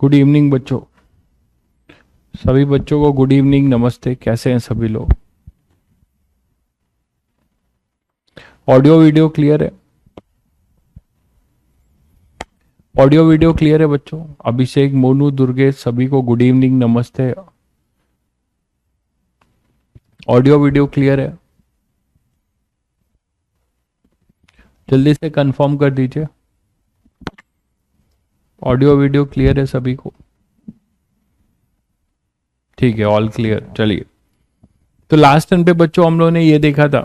Good evening बच्चों। सभी बच्चों को गुड इवनिंग, नमस्ते। कैसे हैं सभी लोग? ऑडियो वीडियो क्लियर है? ऑडियो वीडियो क्लियर है बच्चों? अभिषेक, मोनू, दुर्गेश, सभी को गुड इवनिंग, नमस्ते। ऑडियो वीडियो क्लियर है? जल्दी से कंफर्म कर दीजिए। ऑडियो वीडियो क्लियर है सभी को? ठीक है, ऑल क्लियर। चलिए, तो लास्ट टर्न पे बच्चों हम लोगों ने ये देखा था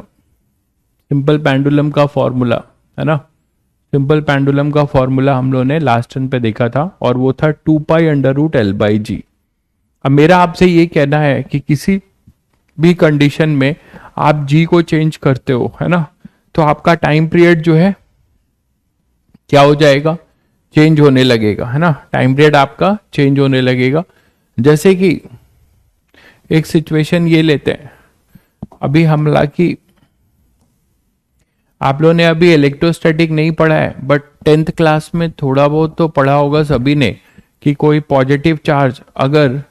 सिंपल पेंडुलम का फॉर्मूला, है ना। सिंपल पेंडुलम का फॉर्मूला हम लोगों ने लास्ट टर्न पे देखा था और वो था 2π√L/g। अब मेरा आपसे ये कहना है कि किसी भी कंडीशन में आप g को चेंज करते हो, है ना, तो आपका टाइम पीरियड जो है क्या हो जाएगा? चेंज होने लगेगा, है ना। टाइम पीरियड आपका चेंज होने लगेगा। जैसे कि एक सिचुएशन ये लेते हैं, अभी हमला की आप लोगों ने अभी इलेक्ट्रोस्टैटिक नहीं पढ़ा है, बट 10th क्लास में थोड़ा बहुत तो पढ़ा होगा सभी ने कि कोई पॉजिटिव चार्ज अगर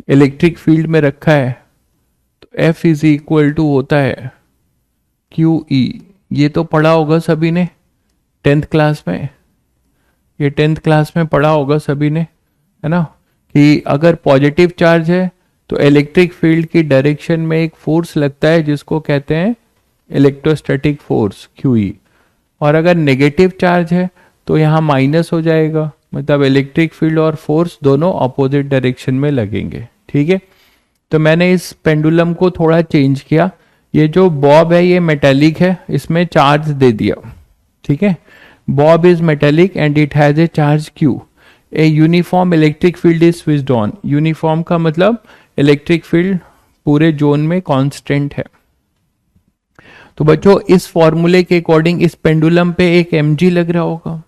इलेक्ट्रिक फील्ड में रखा है तो F इज इक्वल टू होता है QE। ये तो पढ़ा होगा सभी ने 10th क्लास में। ये 10th क्लास में पढ़ा होगा सभी ने, है ना, कि अगर पॉजिटिव चार्ज है तो इलेक्ट्रिक फील्ड की डायरेक्शन में एक फोर्स लगता है जिसको कहते हैं इलेक्ट्रोस्टैटिक फोर्स QE। और अगर नेगेटिव चार्ज है तो यहाँ माइनस हो जाएगा, मतलब इलेक्ट्रिक फील्ड और फोर्स दोनों अपोजिट डायरेक्शन में लगेंगे। ठीक है, तो मैंने इस पेंडुलम को थोड़ा चेंज किया। ये जो बॉब है ये मेटेलिक है, इसमें चार्ज दे दिया। ठीक है, Bob is metallic and it has a charge Q। A uniform electric field is switched on. Uniform का मतलब इलेक्ट्रिक फील्ड पूरे जोन में कांस्टेंट है। तो बच्चों इस फॉर्मूले के अकॉर्डिंग इस पेंडुलम पे एक mg लग रहा होगा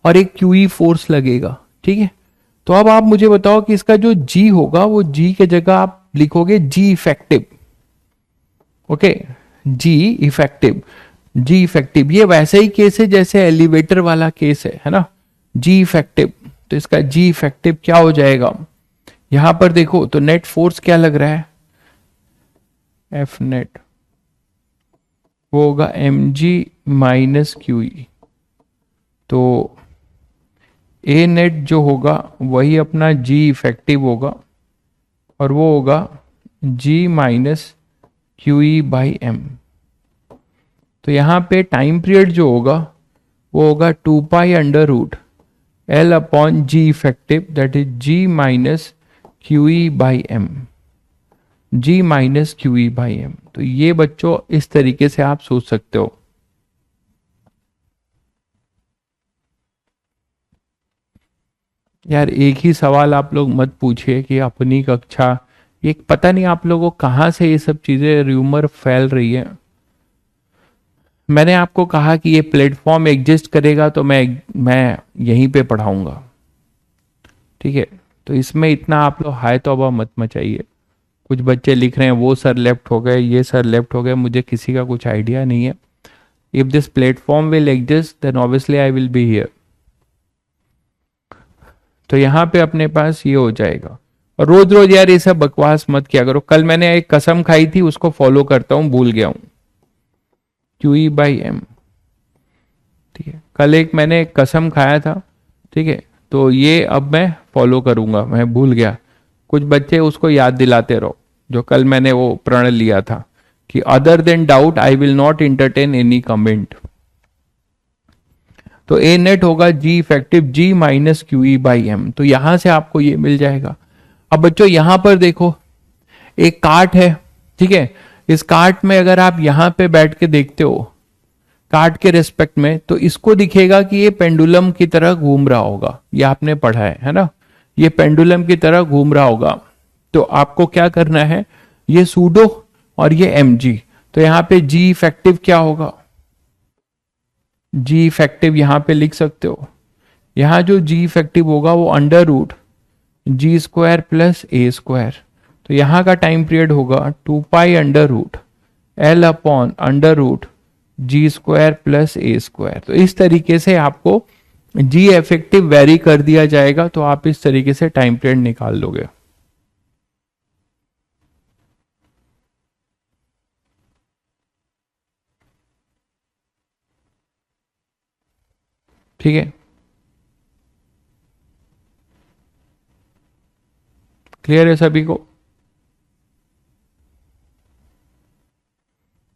और एक QE फोर्स लगेगा। ठीक है, तो अब आप मुझे बताओ कि इसका जो g होगा वो g के जगह आप लिखोगे g effective. Okay, g effective. g effective ये वैसे ही केस है जैसे एलिवेटर वाला केस है ना। g इफेक्टिव, तो इसका g इफेक्टिव क्या हो जाएगा? यहां पर देखो तो नेट फोर्स क्या लग रहा है? F नेट वो होगा mg माइनस QE। तो A नेट जो होगा वही अपना G इफेक्टिव होगा और वो होगा G माइनस QE/m। तो यहाँ पे टाइम पीरियड जो होगा वो होगा 2π√L/g effective, that is G minus QE/m। G minus QE/m। तो ये बच्चों इस तरीके से आप सोच सकते हो। यार एक ही सवाल आप लोग मत पूछिए कि अपनी कक्षा, ये पता नहीं आप लोगों को कहाँ से ये सब चीजें र्यूमर फैल रही है। मैंने आपको कहा कि ये प्लेटफॉर्म एग्जिस्ट करेगा तो मैं यहीं पे पढ़ाऊंगा। ठीक है, तो इसमें इतना आप लोग हाय तौबा मत मचाइए। कुछ बच्चे लिख रहे हैं वो सर लेफ्ट हो गए, ये सर लेफ्ट हो गए, मुझे किसी का कुछ आइडिया नहीं है। If this platform will exist then obviously I will be here. तो यहाँ पे अपने पास ये हो जाएगा। और रोज रोज यार ये सब बकवास मत किया करो। कल मैंने एक कसम खाई थी उसको फॉलो करता हूँ, भूल गया हूँ। QE/m। ठीक है, कल एक मैंने एक कसम खाया था। ठीक है, तो ये अब मैं फॉलो करूंगा, मैं भूल गया। कुछ बच्चे उसको याद दिलाते रहो जो कल मैंने वो प्रण लिया था कि other than doubt I will not entertain any comment. तो ए नेट होगा G effective G minus QE/m। तो यहां से आपको ये मिल जाएगा। अब बच्चों यहां पर देखो एक काट है। ठीक है, इस काट में अगर आप यहां पे बैठ के देखते हो काट के रेस्पेक्ट में, तो इसको दिखेगा कि ये पेंडुलम की तरह घूम रहा होगा। ये आपने पढ़ा है ना, ये पेंडुलम की तरह घूम रहा होगा। तो आपको क्या करना है, ये सूडो और ये mg। तो यहाँ पे G इफेक्टिव क्या होगा? G इफेक्टिव यहाँ पे लिख सकते हो। यहाँ जो G इफेक्टिव होगा वो √G² प्लस A²। तो यहाँ का टाइम पीरियड होगा 2π√L/√G² प्लस A²। तो इस तरीके से आपको जी इफेक्टिव वेरी कर दिया जाएगा तो आप इस तरीके से टाइम पीरियड निकाल लोगे। ठीक है, क्लियर है सभी को?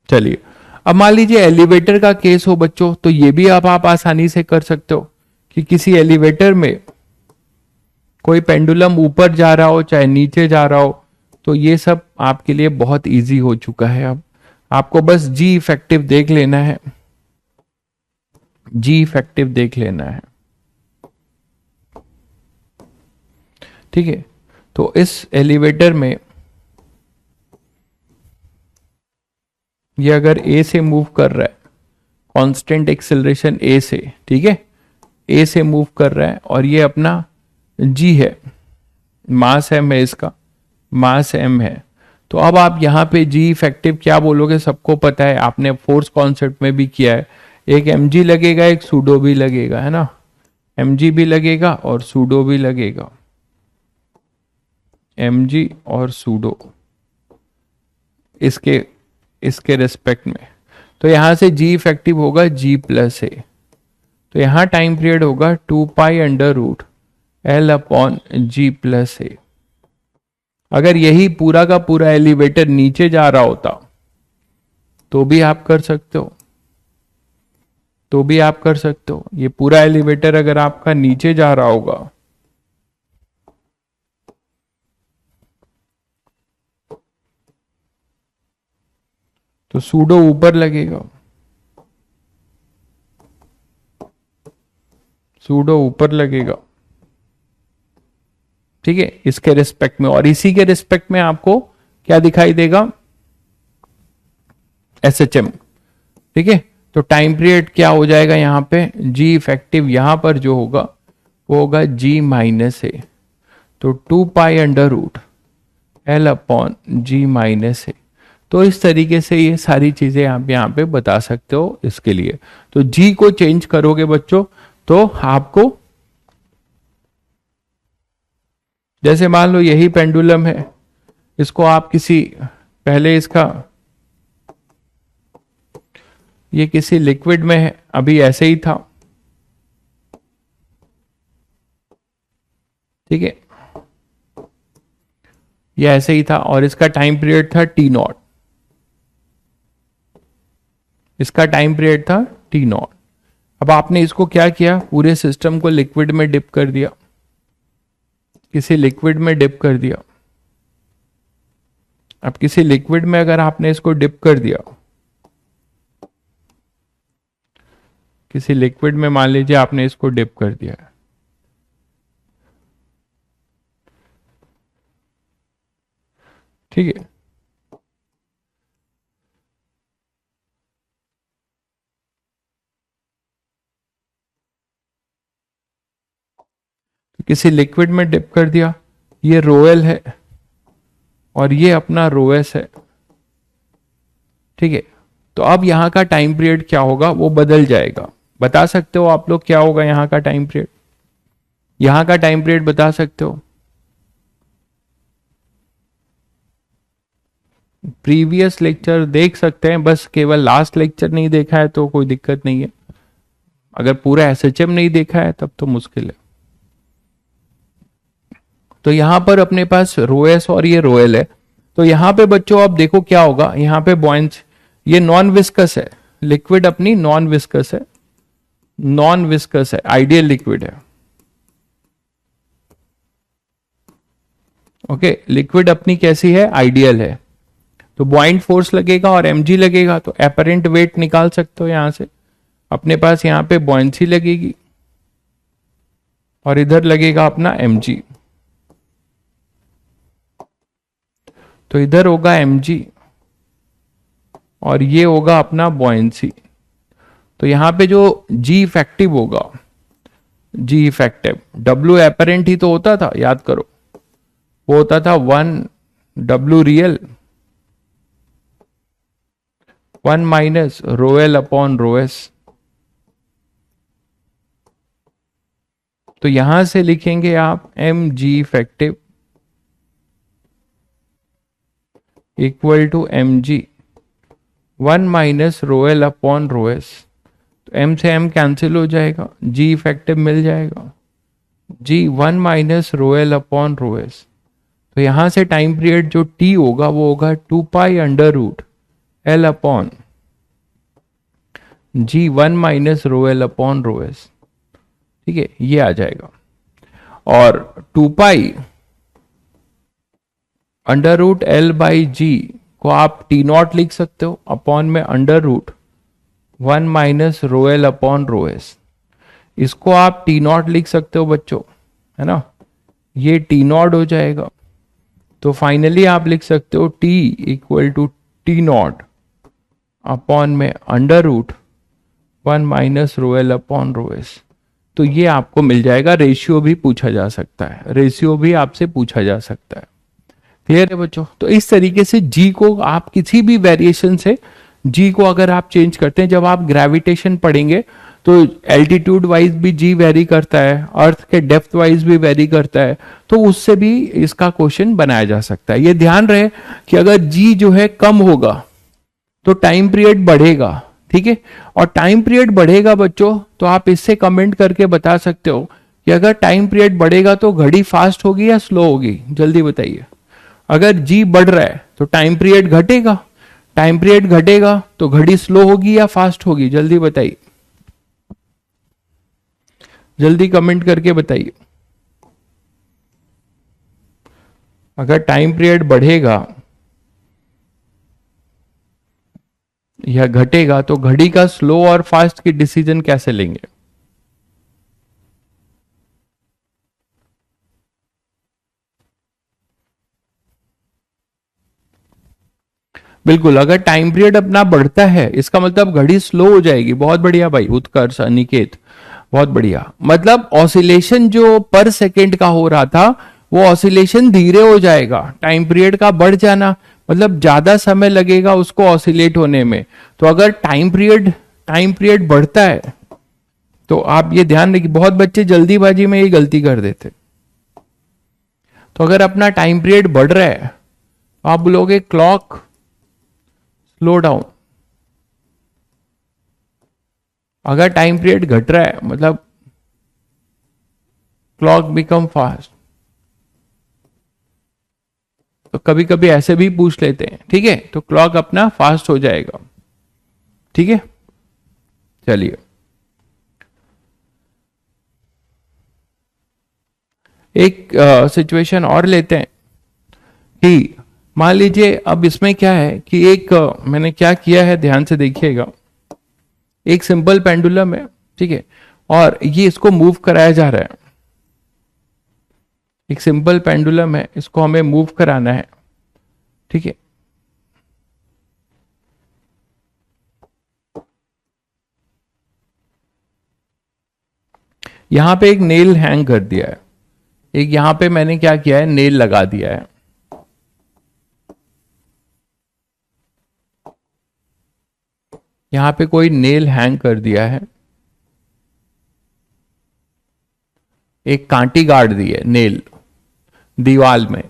चलिए, अब मान लीजिए एलिवेटर का केस हो बच्चों, तो ये भी आप आसानी से कर सकते हो कि किसी एलिवेटर में कोई पेंडुलम ऊपर जा रहा हो चाहे नीचे जा रहा हो, तो ये सब आपके लिए बहुत इजी हो चुका है। अब आपको बस जी इफेक्टिव देख लेना है, जी इफेक्टिव देख लेना है। ठीक है, तो इस एलिवेटर में ये अगर ए से मूव कर रहा है, कांस्टेंट एक्सेलरेशन ए से, ठीक है, ए से मूव कर रहा है और ये अपना जी है, मास एम है, इसका मास एम है। तो अब आप यहाँ पे जी इफेक्टिव क्या बोलोगे? सबको पता है, आपने फोर्स कॉन्सेप्ट में भी किया है, एक एम जी लगेगा, एक सूडो भी लगेगा, है ना, एम जी भी लगेगा और सूडो भी लगेगा, एम जी और सूडो इसके इसके रेस्पेक्ट में। तो यहां से जी इफेक्टिव होगा जी प्लस ए, तो यहां टाइम पीरियड होगा 2 पाई अंडर रूट L/G+A। अगर यही पूरा का पूरा एलिवेटर नीचे जा रहा होता तो भी आप कर सकते हो, तो भी आप कर सकते हो। ये पूरा एलिवेटर अगर आपका नीचे जा रहा होगा तो सूडो ऊपर लगेगा, सूडो ऊपर लगेगा, ठीक है, इसके रिस्पेक्ट में। और इसी के रिस्पेक्ट में आपको क्या दिखाई देगा? SHM। ठीक है, तो टाइम पीरियड क्या हो जाएगा यहाँ पे? जी इफेक्टिव यहां पर जो होगा वो होगा G-A, तो 2 पाई अंडर रूट L/G-A। तो इस तरीके से ये सारी चीजें आप यहाँ पे बता सकते हो इसके लिए। तो जी को चेंज करोगे बच्चों तो आपको, जैसे मान लो यही पेंडुलम है, इसको आप किसी, पहले इसका, ये किसी लिक्विड में है, अभी ऐसे ही था, ठीक है, ये ऐसे ही था और इसका टाइम पीरियड था T0, इसका टाइम पीरियड था T0। अब आपने इसको क्या किया? पूरे सिस्टम को लिक्विड में डिप कर दिया, किसी लिक्विड में डिप कर दिया। अब किसी लिक्विड में अगर आपने इसको डिप कर दिया, किसी लिक्विड में मान लीजिए आपने इसको डिप कर दिया, ठीक है, तो किसी लिक्विड में डिप कर दिया, ये रोएल है और ये अपना रोएस है, ठीक है। तो अब यहां का टाइम पीरियड क्या होगा? वो बदल जाएगा। बता सकते हो आप लोग क्या होगा यहां का टाइम पीरियड? यहां का टाइम पीरियड बता सकते हो? प्रीवियस लेक्चर देख सकते हैं, बस केवल लास्ट लेक्चर नहीं देखा है तो कोई दिक्कत नहीं है, अगर पूरा एसएचएम नहीं देखा है तब तो मुश्किल है। तो यहां पर अपने पास रोएस और ये रोयल है, तो यहां पे बच्चों आप देखो क्या होगा, यहां पे बॉइंस, ये नॉन विस्कस है, लिक्विड अपनी नॉन विस्कस है, नॉन विस्कस है, आइडियल लिक्विड है, ओके, लिक्विड अपनी कैसी है? आइडियल है। तो बॉइंट फोर्स लगेगा और mg लगेगा, तो एपरेंट वेट निकाल सकते हो यहां से। अपने पास यहां पे बॉइंसी लगेगी और इधर लगेगा अपना mg, तो इधर होगा mg और ये होगा अपना बॉइंसी। तो यहां पे जो g इफेक्टिव होगा, g इफेक्टिव, w एपरेंट ही तो होता था, याद करो, वो होता था 1 w real 1 minus rho L upon rho S, तो यहां से लिखेंगे आप M G effective equal to M G 1 minus rho L upon rho S. तो एम से एम कैंसिल हो जाएगा, जी इफेक्टिव मिल जाएगा, G 1 minus rho L upon rho S. तो यहां से टाइम पीरियड जो टी होगा वो होगा 2 pi under root L upon g 1 minus rho L upon rho S. ठीक है, ये आ जाएगा। और 2 pi under root L by g को आप टी नॉट लिख सकते हो अपॉन में under root 1 minus rho L upon rho S. इसको आप टी नॉट लिख सकते हो बच्चों, है ना, ये टी नॉट हो जाएगा। तो फाइनली आप लिख सकते हो T equal to T not upon में under root 1 minus rho L upon rho S. तो ये आपको मिल जाएगा। रेशियो भी पूछा जा सकता है, रेशियो भी आपसे पूछा जा सकता है। क्लियर है बच्चों? तो इस तरीके से जी को आप किसी भी वेरिएशन से जी को अगर आप चेंज करते हैं, जब आप ग्रेविटेशन पढ़ेंगे तो एल्टीट्यूड वाइज भी जी वेरी करता है, अर्थ के डेप्थ वाइज भी वेरी करता है, तो उससे भी इसका क्वेश्चन बनाया जा सकता है। ये ध्यान रहे कि अगर जी जो है कम होगा तो टाइम पीरियड बढ़ेगा। ठीक है, और टाइम पीरियड बढ़ेगा बच्चों तो आप इससे कमेंट करके बता सकते हो कि अगर टाइम पीरियड बढ़ेगा तो घड़ी फास्ट होगी या स्लो होगी, जल्दी बताइए। अगर जी बढ़ रहा है तो टाइम पीरियड घटेगा, टाइम पीरियड घटेगा तो घड़ी स्लो होगी या फास्ट होगी, जल्दी बताइए, जल्दी कमेंट करके बताइए। अगर टाइम पीरियड बढ़ेगा या घटेगा तो घड़ी का स्लो और फास्ट की डिसीजन कैसे लेंगे? बिल्कुल, अगर टाइम पीरियड अपना बढ़ता है इसका मतलब घड़ी स्लो हो जाएगी। बहुत बढ़िया भाई उत्कर्ष अनिकेत, बहुत बढ़िया। मतलब ऑसिलेशन जो पर सेकेंड का हो रहा था वो ऑसिलेशन धीरे हो जाएगा। टाइम पीरियड का बढ़ जाना मतलब ज्यादा समय लगेगा उसको ऑसिलेट होने में। तो अगर टाइम पीरियड बढ़ता है तो आप ये ध्यान रखिए, बहुत बच्चे जल्दीबाजी में ये गलती कर देते। तो अगर अपना टाइम पीरियड बढ़ रहा है तो आप बोलोगे क्लॉक स्लो डाउन। अगर टाइम पीरियड घट रहा है मतलब क्लॉक बिकम फास्ट। तो कभी कभी ऐसे भी पूछ लेते हैं, ठीक है, तो क्लॉक अपना फास्ट हो जाएगा। ठीक है, चलिए एक सिचुएशन और लेते हैं कि मान लीजिए अब इसमें क्या है कि एक मैंने क्या किया है, ध्यान से देखिएगा। एक सिंपल पेंडुलम है, ठीक है, और ये इसको मूव कराया जा रहा है। एक सिंपल पेंडुलम है, इसको हमें मूव कराना है। ठीक है, यहां पे एक नेल हैंग कर दिया है, एक यहां पे मैंने क्या किया है, नेल लगा दिया है। यहां पे कोई नेल हैंग कर दिया है, एक कांटी गाड़ दी है नेल दीवाल में,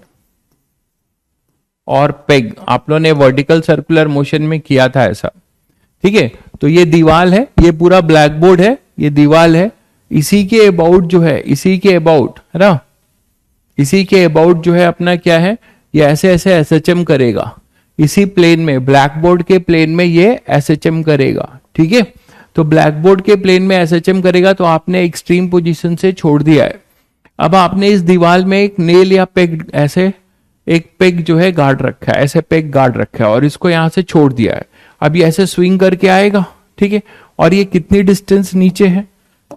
और पेग आप लोगों ने वर्टिकल सर्कुलर मोशन में किया था ऐसा। ठीक है, तो ये दीवाल है, ये पूरा ब्लैक बोर्ड है, ये दीवाल है। इसी के अबाउट जो है, इसी के अबाउट है ना, इसी के अबाउट जो है अपना क्या है, ये ऐसे ऐसे एसएचएम करेगा। इसी प्लेन में, ब्लैक बोर्ड के प्लेन में ये एसएचएम करेगा। ठीक है, तो ब्लैक बोर्ड के प्लेन में एसएचएम करेगा तो आपने एक्सट्रीम पोजीशन से छोड़ दिया है। अब आपने इस दीवार में एक नेल या पेग, ऐसे एक पेग जो है गार्ड रखा है, ऐसे पेग गार्ड रखा है और इसको यहां से छोड़ दिया है। अब ये ऐसे स्विंग करके आएगा। ठीक है, और ये कितनी डिस्टेंस नीचे है,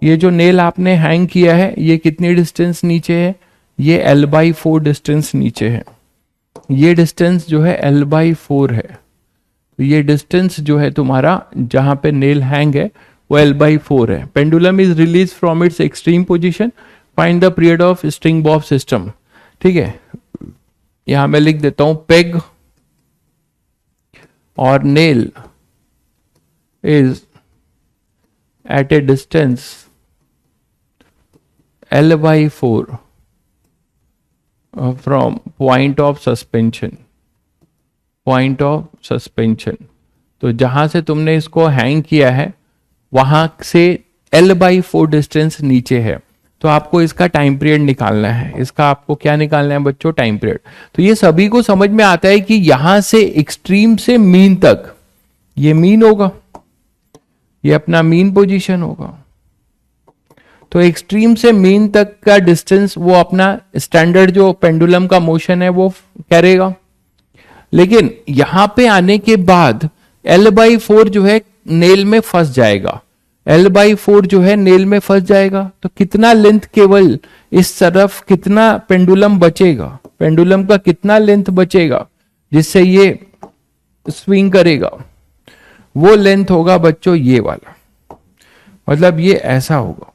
ये जो नेल आपने हैंग किया है ये कितनी डिस्टेंस नीचे है, ये L/4 डिस्टेंस नीचे है। ये डिस्टेंस जो है L/4 है। तो ये डिस्टेंस जो है तुम्हारा जहां पे नेल हैंग है वो L/4 है। Pendulum is release from its extreme position, find the period of string bob system. ठीक है, यहां मैं लिख देता हूं पेग और nail is at a distance L/4 from point of suspension. तो जहां से तुमने इसको हैंग किया है वहां से L/4 डिस्टेंस नीचे है, तो आपको इसका टाइम पीरियड निकालना है। इसका आपको क्या निकालना है बच्चों? Time period. तो ये सभी को समझ में आता है कि यहां से एक्सट्रीम से मीन तक, ये मीन होगा, ये अपना मीन पोजीशन होगा। तो एक्सट्रीम से मीन तक का डिस्टेंस वो अपना स्टैंडर्ड जो पेंडुलम का मोशन है वो करेगा। लेकिन यहां पे आने के बाद L/4 जो है नेल में फंस जाएगा। L/4 जो है नेल में फंस जाएगा, तो कितना लेंथ केवल इस तरफ कितना पेंडुलम बचेगा, पेंडुलम का कितना लेंथ बचेगा जिससे ये स्विंग करेगा? वो लेंथ होगा बच्चों ये वाला, मतलब ये ऐसा होगा।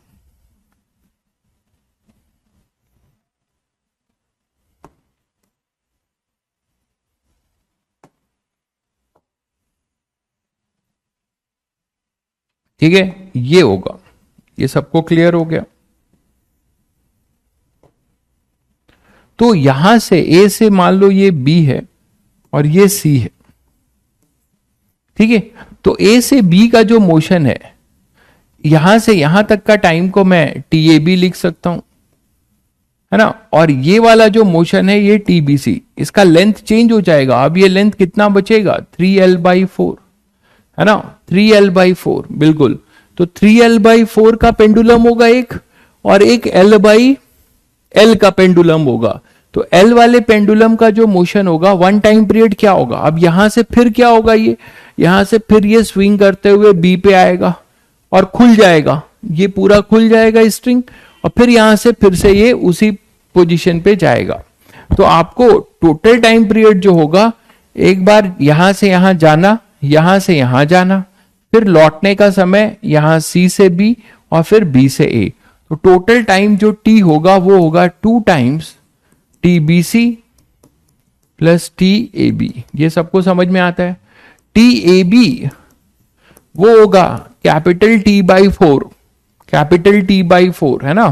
ठीक है, ये होगा। ये सबको क्लियर हो गया? तो यहां से ए से मान लो ये बी है और ये सी है, ठीक है। तो ए से बी का जो मोशन है यहां से यहां तक का टाइम को मैं TAB लिख सकता हूं, है ना। और ये वाला जो मोशन है ये TBC, इसका लेंथ चेंज हो जाएगा। अब ये लेंथ कितना बचेगा? 3L/4, है ना, 3L/4 बिल्कुल। तो 3L/4 का पेंडुलम होगा एक, और एक L/L का पेंडुलम होगा। तो L वाले पेंडुलम का जो मोशन होगा वन टाइम पीरियड क्या होगा? अब यहां से फिर क्या होगा? ये यहां से फिर ये स्विंग करते हुए B पे आएगा और खुल जाएगा, ये पूरा खुल जाएगा स्ट्रिंग, और फिर यहां से फिर से ये उसी पोजीशन पे जाएगा। तो आपको टोटल टाइम पीरियड जो होगा, एक बार यहां से यहां जाना, यहां से यहां जाना, फिर लौटने का समय यहां C से B और फिर B से A, तो टोटल टाइम जो T होगा वो होगा 2 टाइम्स TBC प्लस TAB। ये सबको समझ में आता है? TAB वो होगा कैपिटल T/4, कैपिटल T/4, है ना।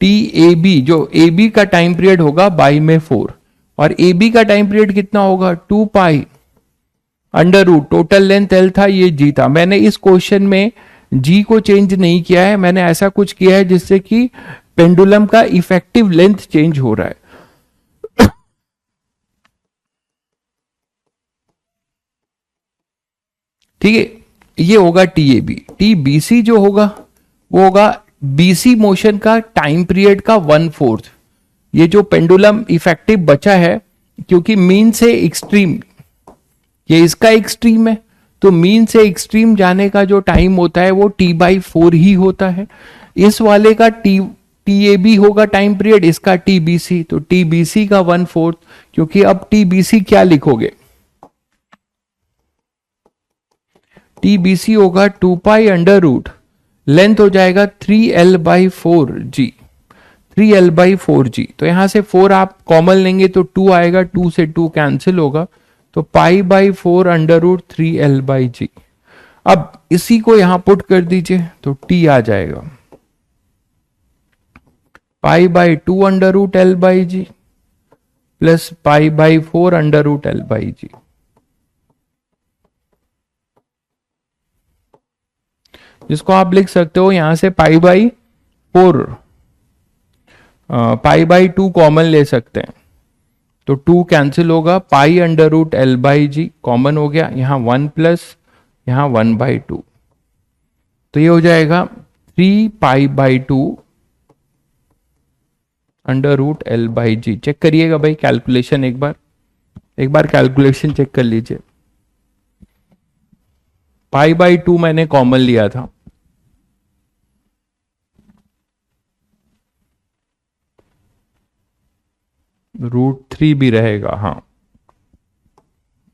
TAB जो AB का टाइम पीरियड होगा बाई में 4, और AB का टाइम पीरियड कितना होगा? 2 pi under root, total length L था, ये G था। मैंने इस क्वेश्चन में G को चेंज नहीं किया है, मैंने ऐसा कुछ किया है जिससे कि पेंडुलम का इफेक्टिव लेंथ चेंज हो रहा है। ठीक है, ये होगा TAB। TBC जो होगा वो होगा BC मोशन का टाइम पीरियड का 1/4। ये जो पेंडुलम इफेक्टिव बचा है, क्योंकि मीन से एक्सट्रीम, ये इसका एक्सट्रीम है, तो मीन से एक्सट्रीम जाने का जो टाइम होता है वो T/4 ही होता है। इस वाले का TAB होगा टाइम पीरियड, इसका TBC, तो TBC का 1/4। क्योंकि अब TBC क्या लिखोगे? TBC होगा 2 पाई अंडर रूट, लेंथ हो जाएगा 3L/4G, 3L/4G। तो यहां से 4 आप कॉमन लेंगे तो 2 आएगा, 2 से 2 कैंसिल होगा, तो π/4 अंडर रूट 3L/G। अब इसी को यहां पुट कर दीजिए तो T आ जाएगा π/2 under root L/G plus π/4 under root L/G। जिसको आप लिख सकते हो यहां से π/4, π/2 कॉमन ले सकते हैं, तो 2 कैंसिल होगा, पाई अंडर रूट L/G कॉमन हो गया, यहां 1 प्लस यहां 1/2, तो ये हो जाएगा 3π/2 अंडर रूट L/G। चेक करिएगा भाई कैलकुलेशन, एक बार कैलकुलेशन चेक कर लीजिए। π/2 मैंने कॉमन लिया था, √3 भी रहेगा, हाँ।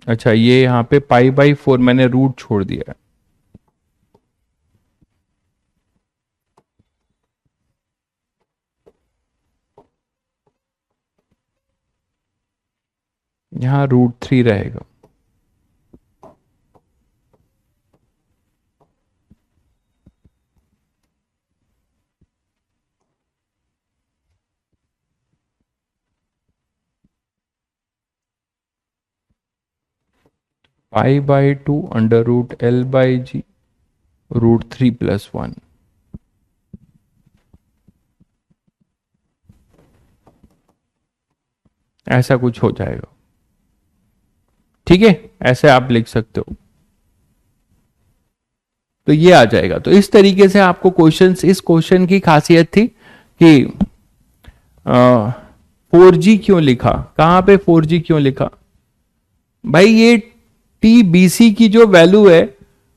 अच्छा, ये यहां पे π/4 मैंने रूट छोड़ दिया है, यहां √3 रहेगा। π/2 अंडर रूट L/g √3+1। ऐसा कुछ हो जाएगा, ठीक है, ऐसे आप लिख सकते हो। तो ये आ जाएगा। तो इस तरीके से आपको क्वेश्चंस, इस क्वेश्चन की खासियत थी कि 4G क्यों लिखा, कहां पे 4G क्यों लिखा भाई, ये TBC की जो वैल्यू है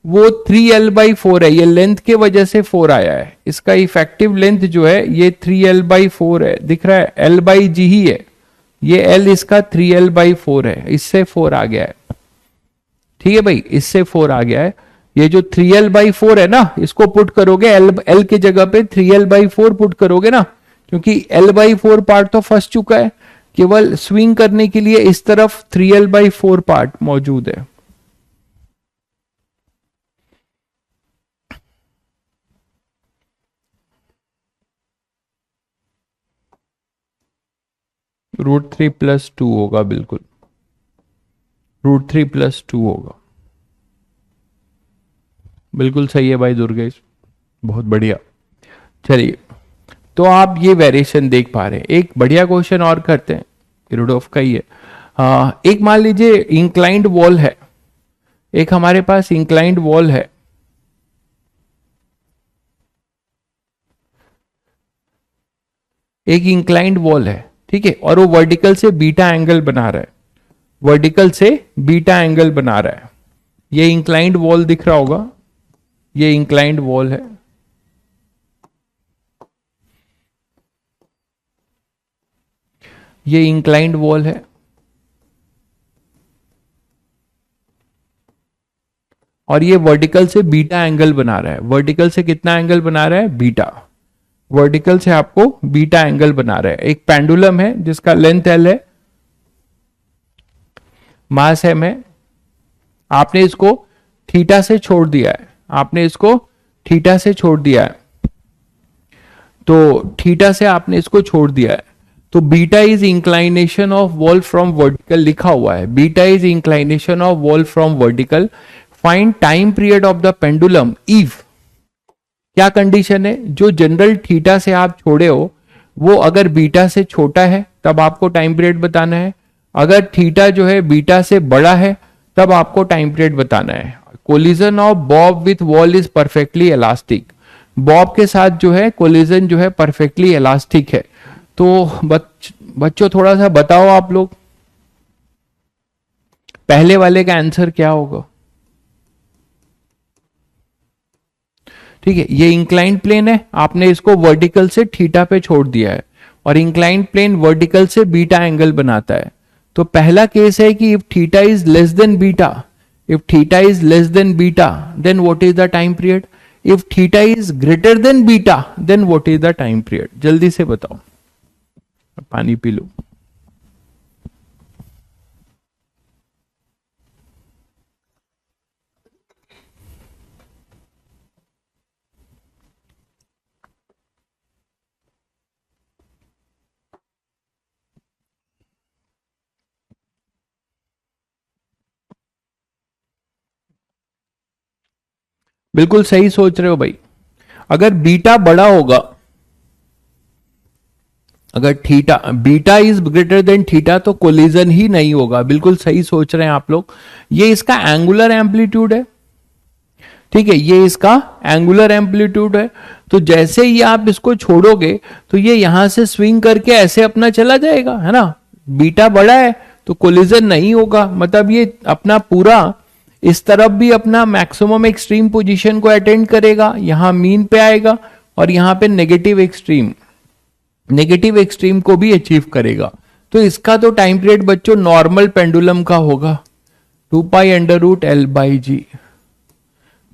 वो 3L/4 है, ये लेंथ के वजह से 4 आया है। इसका इफेक्टिव लेंथ जो है ये 3L/4 है, दिख रहा है, L/G ही है, ये L इसका 3L/4 है, इससे 4 आ गया है, ठीक है भाई, इससे 4 आ गया है। ये जो 3L/4 है ना, इसको पुट करोगे L की जगह पे 3L/4 पुट करोगे ना, क्योंकि L/4 पार्ट तो फंस चुका है, केवल स्विंग करने के लिए इस तरफ 3L/4 पार्ट मौजूद है। √3+2 होगा, बिल्कुल √3+2 होगा, बिल्कुल सही है भाई दुर्गेश, बहुत बढ़िया। चलिए, तो आप ये वेरिएशन देख पा रहे हैं। एक बढ़िया क्वेश्चन और करते हैं, रुडोफ का ही है। एक मान लीजिए इंक्लाइंड वॉल है, एक हमारे पास इंक्लाइंड वॉल है, एक इंक्लाइंड वॉल है, ठीक है, और वो वर्टिकल से बीटा एंगल बना रहा है, वर्टिकल से बीटा एंगल बना रहा है। ये इंक्लाइंड वॉल दिख रहा होगा, ये इंक्लाइंड वॉल है, ये इंक्लाइंड वॉल है, और ये वर्टिकल से बीटा एंगल बना रहा है। वर्टिकल से कितना एंगल बना रहा है, बीटा, वर्टिकल से आपको बीटा एंगल बना रहा है। एक पेंडुलम है जिसका लेंथ L है, मास M है, आपने इसको थीटा से छोड़ दिया है, आपने इसको थीटा से छोड़ दिया है, तो थीटा से आपने इसको छोड़ दिया है, तो beta is inclination of wall from vertical लिखा हुआ है, beta is inclination of wall from vertical, find time period of the pendulum if, क्या कंडीशन है, जो जनरल थीटा से आप छोड़े हो वो अगर बीटा से छोटा है तब आपको टाइम पीरियड बताना है, अगर थीटा जो है बीटा से बड़ा है तब आपको टाइम पीरियड बताना है। Collision of Bob with wall is perfectly elastic, Bob के साथ जो है कोलिजन जो है परफेक्टली इलास्टिक है। तो बच्चों थोड़ा सा बताओ आप लोग, पहले वाले का आंसर क्या होगा, ठीक है, ये इंक्लाइंड प्लेन है, आपने इसको वर्टिकल से थीटा पे छोड़ दिया है, और इंक्लाइंड प्लेन वर्टिकल से बीटा एंगल बनाता है। तो पहला केस है कि if theta is less than beta, if theta is less than beta then what is the time period, if theta is greater than beta then what is the time period, जल्दी से बताओ, पानी P low. बिल्कुल सही सोच रहे हो भाई, अगर बीटा बड़ा होगा, अगर theta beta is greater then theta तो कोलिजन ही नहीं होगा, बिल्कुल सही सोच रहे हैं आप लोग। ये इसका एंगुलर एम्पलीट्यूड है, ठीक है, ये इसका एंगुलर एम्पलीट्यूड है, तो जैसे ही आप इसको छोड़ोगे तो ये यहां से स्विंग करके ऐसे अपना चला जाएगा, है ना, बीटा बड़ा है तो कोलिजन नहीं होगा, मतलब ये अपना पूरा इस तरफ भी अपना मैक्सिमम एक्सट्रीम पोजीशन को अटेंड करेगा, यहां मीन पे आएगा, और यहां पे नेगेटिव एक्सट्रीम को भी अचीव करेगा। तो इसका तो टाइम पीरियड बच्चों नॉर्मल पेंडुलम का होगा 2π√L/g,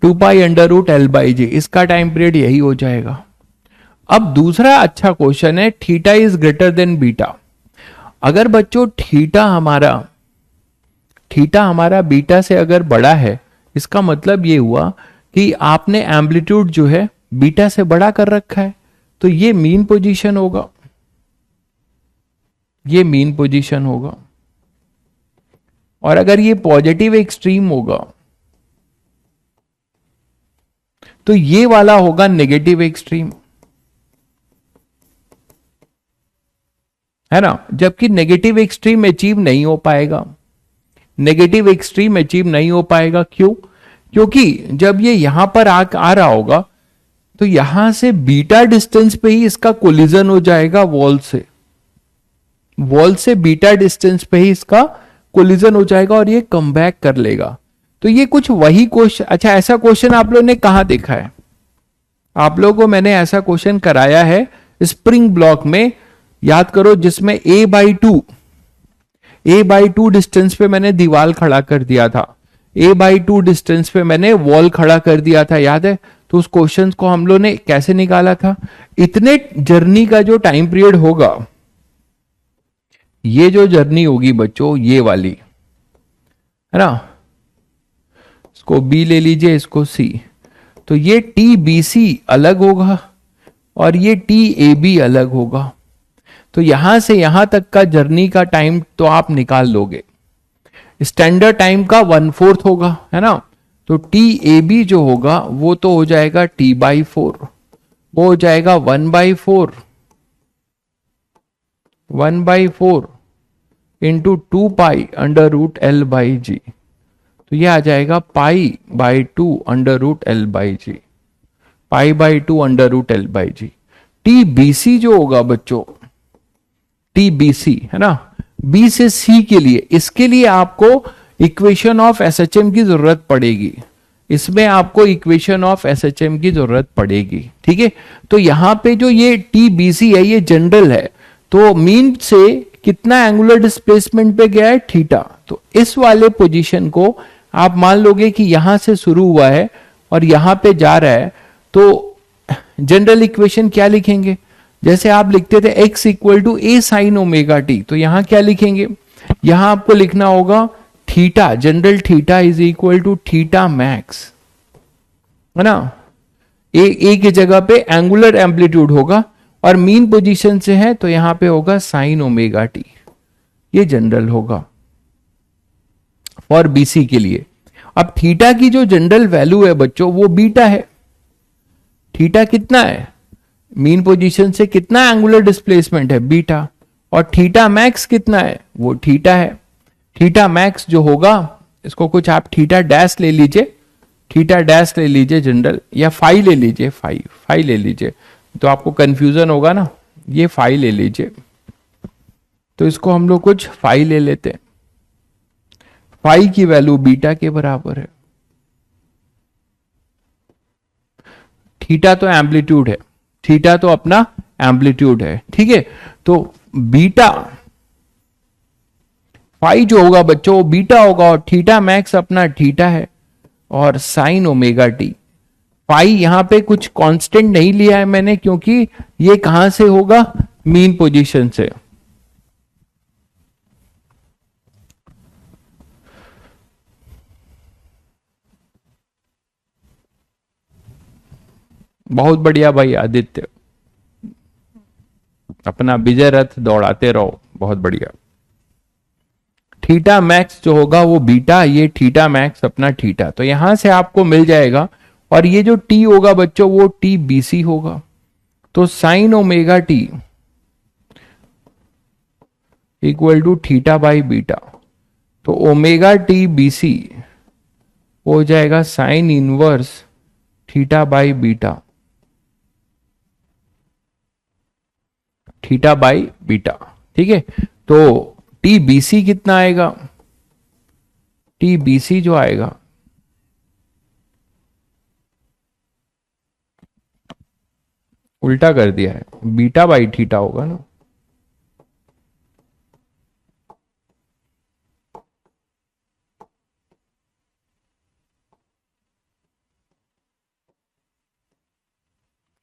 2π√L/g, इसका टाइम पीरियड यही हो जाएगा। अब दूसरा अच्छा क्वेश्चन है, theta is greater than beta, अगर बच्चों थीटा हमारा बीटा से अगर बड़ा है, इसका मतलब ये हुआ कि आपने एम्पलीट्यूड जो है बीटा से बड़ा कर रखा है, तो ये मीन पोजीशन होगा, ये मीन पोजीशन होगा, और अगर ये पॉजिटिव एक्सट्रीम होगा तो ये वाला होगा नेगेटिव एक्सट्रीम, है ना। जबकि नेगेटिव एक्सट्रीम अचीव नहीं हो पाएगा, नेगेटिव एक्सट्रीम अचीव नहीं हो पाएगा। क्यों? क्योंकि जब ये यहां पर आ रहा होगा तो यहां से बीटा डिस्टेंस पे ही इसका कोलिजन हो जाएगा वॉल से, वॉल से बीटा डिस्टेंस पे ही इसका कोलिजन हो जाएगा और ये कम बैक कर लेगा। तो ये कुछ वही क्वेश्चन, अच्छा ऐसा क्वेश्चन आप लोगों ने कहां देखा है? आप लोगों को मैंने ऐसा क्वेश्चन कराया है स्प्रिंग ब्लॉक में, याद करो, जिसमें a/2 डिस्टेंस पे मैंने दीवार खड़ा कर दिया था, a/2 डिस्टेंस पे मैंने वॉल खड़ा कर दिया था, याद है? तो उस क्वेश्चन को हम लोग ने कैसे निकाला था? इतने जर्नी का जो टाइम पीरियड होगा, ये जो जर्नी होगी बच्चों ये वाली, है ना, इसको बी ले लीजिए, इसको सी, तो ये TBC अलग होगा और ये TAB अलग होगा। तो यहां से यहां तक का जर्नी का टाइम तो आप निकाल लोगे, स्टैंडर्ड टाइम का 1/4 होगा, है ना। तो TAB जो होगा वो तो हो जाएगा T/4, वो हो जाएगा 1/4 इंटू 2π√L/G, तो ये आ जाएगा π/2 π/2 TBC जो होगा बच्चों, TBC, है ना, B से C के लिए, इसके लिए आपको इक्वेशन ऑफ SHM की जरूरत पड़ेगी, इसमें आपको इक्वेशन ऑफ SHM की जरूरत पड़ेगी, ठीक है। तो यहां पे जो ये TBC है ये जनरल है, तो मीन से कितना एंगुलर डिस्प्लेसमेंट पे गया है? थीटा। तो इस वाले पोजीशन को आप मान लोगे कि यहां से शुरू हुआ है और यहां पे जा रहा है, तो जनरल इक्वेशन क्या लिखेंगे? जैसे आप लिखते थे x = a sin ω/t, तो यहां क्या लिखेंगे? यहां आपको लिखना होगा theta, general theta is equal to theta max, है ना। ए की जगह पे एंगुलर एम्पलीट्यूड होगा और मीन पोजीशन से है तो यहां पे होगा साइन ω/t, ये जनरल होगा फॉर BC के लिए। अब थीटा की जो जनरल वैल्यू है बच्चों वो बीटा है। थीटा कितना है? मीन पोजीशन से कितना एंगुलर डिस्प्लेसमेंट है? बीटा। और थीटा मैक्स कितना है? वो थीटा है। थीटा मैक्स जो होगा, इसको कुछ आप थीटा डैश ले लीजिए, थीटा डैश ले लीजिए जनरल, या फाई ले लीजिए, फाई ले लीजिए, तो आपको कंफ्यूजन होगा ना, ये फाई ले लीजिए, तो इसको हम लोग कुछ फाई ले लेते हैं। फाई की वैल्यू बीटा के बराबर है। थीटा तो एम्पलीट्यूड है, थीटा तो अपना एम्पलीट्यूड है, ठीक है। तो बीटा फाई जो होगा बच्चों वो बीटा होगा और थीटा मैक्स अपना थीटा है और साइन ω/t। फाई यहां पे कुछ कांस्टेंट नहीं लिया है मैंने, क्योंकि ये कहां से होगा? मीन पोजीशन से। बहुत बढ़िया भाई आदित्य, अपना विजय रथ दौड़ाते रहो, बहुत बढ़िया। थीटा मैक्स जो होगा वो बीटा, ये थीटा मैक्स अपना थीटा, तो यहां से आपको मिल जाएगा। और ये जो T होगा बच्चों वो TBC होगा, तो साइन ω/t इक्वल टू θ/बीटा, तो ω/TBC हो जाएगा साइन इनवर्स θ/बीटा, θ/बीटा, ठीक है। तो TBC कितना आएगा? TBC जो आएगा उल्टा कर दिया है, β/θ होगा ना,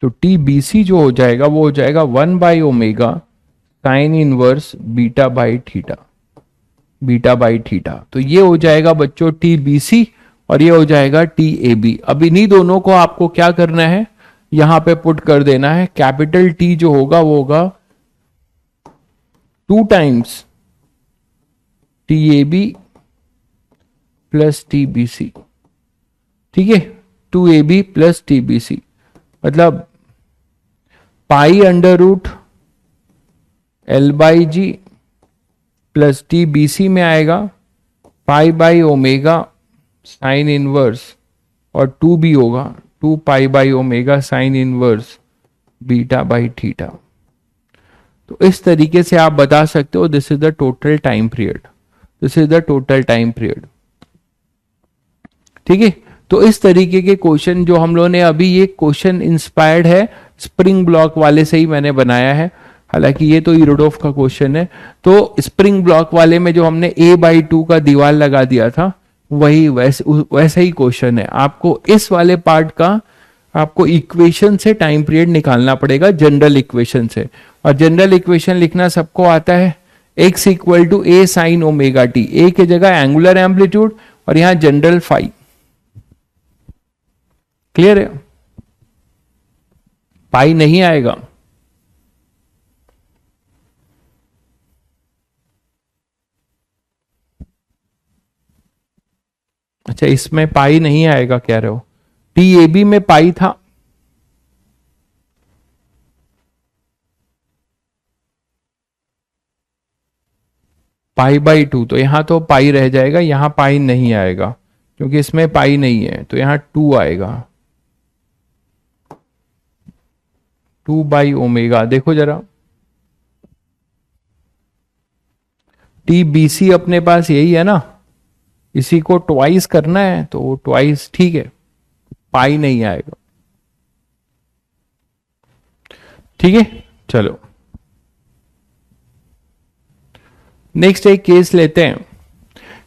तो TBC जो हो जाएगा वो हो जाएगा 1/ω साइन इनवर्स β/θ, तो ये हो जाएगा बच्चों TBC और ये हो जाएगा TAB। अब इन्हीं दोनों को आपको क्या करना है? यहां पे पुट कर देना है। कैपिटल T जो होगा वो होगा 2 टाइम्स TAB प्लस TBC, ठीक है, 2AB प्लस TBC, मतलब pi under root L/G plus TBC में आएगा pi by omega sine inverse, और 2B होगा 2 pi by omega sine inverse beta by theta. तो इस तरीके से आप बता सकते हो this is the total time period, this is the total time period, ठीक है। तो इस तरीके के क्वेश्चन जो हम लोगों ने अभी, ये क्वेश्चन इंस्पायर्ड है स्प्रिंग ब्लॉक वाले से ही मैंने बनाया है, हालांकि ये तो इरोडोफ का क्वेश्चन है। तो स्प्रिंग ब्लॉक वाले में जो हमने A/2 का दीवार लगा दिया था वही वैसे ही क्वेश्चन है। आपको इस वाले पार्ट का आपको इक्वेशन से टाइम पीरियड निकालना पड़ेगा, जनरल इक्वेशन से, और जनरल इक्वेशन लिखना सबको आता है, x equal to A sine omega T, A की जगह एंगुलर एम्पलीट्यूड और यहां जनरल फाई। क्लियर है? पाई नहीं आएगा। अच्छा, इसमें पाई नहीं आएगा कह रहे हो? TAB में पाई था, π/2, तो यहां तो पाई रह जाएगा, यहां पाई नहीं आएगा क्योंकि इसमें पाई नहीं है, तो यहां 2 आएगा, 2/ω। देखो जरा, TBC अपने पास यही है ना, इसी को ट्वाइस करना है तो ट्वाइस ठीक है, पाई नहीं आएगा, ठीक है। चलो नेक्स्ट एक केस लेते हैं,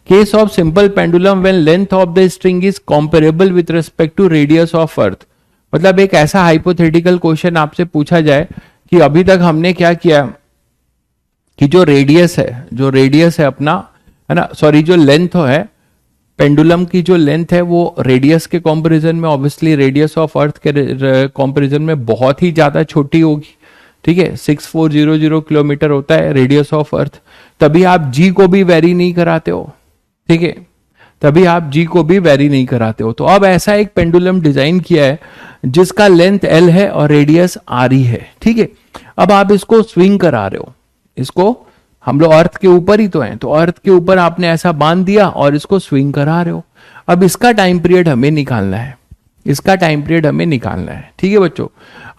case of simple pendulum when length of the string is comparable with respect to radius of earth. मतलब एक ऐसा हाइपोथेटिकल क्वेश्चन आपसे पूछा जाए कि अभी तक हमने क्या किया कि जो रेडियस है अपना, है ना, सॉरी, जो लेंथ है पेंडुलम की, जो लेंथ है वो रेडियस के कंपैरिजन में, ऑब्वियसली रेडियस ऑफ अर्थ के कंपैरिजन में बहुत ही ज्यादा छोटी होगी, ठीक है। 6400 किलोमीटर होता है रेडियस ऑफ अर्थ, तभी आप जी को भी वेरी नहीं कराते हो, ठीक है, तभी आप जी को भी वेरी नहीं कराते हो। तो अब ऐसा एक पेंडुलम डिजाइन किया है जिसका लेंथ L है और रेडियस R ही है, ठीक है। अब आप इसको स्विंग करा रहे हो, इसको, हम लोग अर्थ के ऊपर ही तो हैं, तो अर्थ के ऊपर आपने ऐसा बांध दिया और इसको स्विंग करा रहे हो। अब इसका टाइम पीरियड हमें निकालना है, इसका टाइम पीरियड हमें निकालना है, ठीक है बच्चों।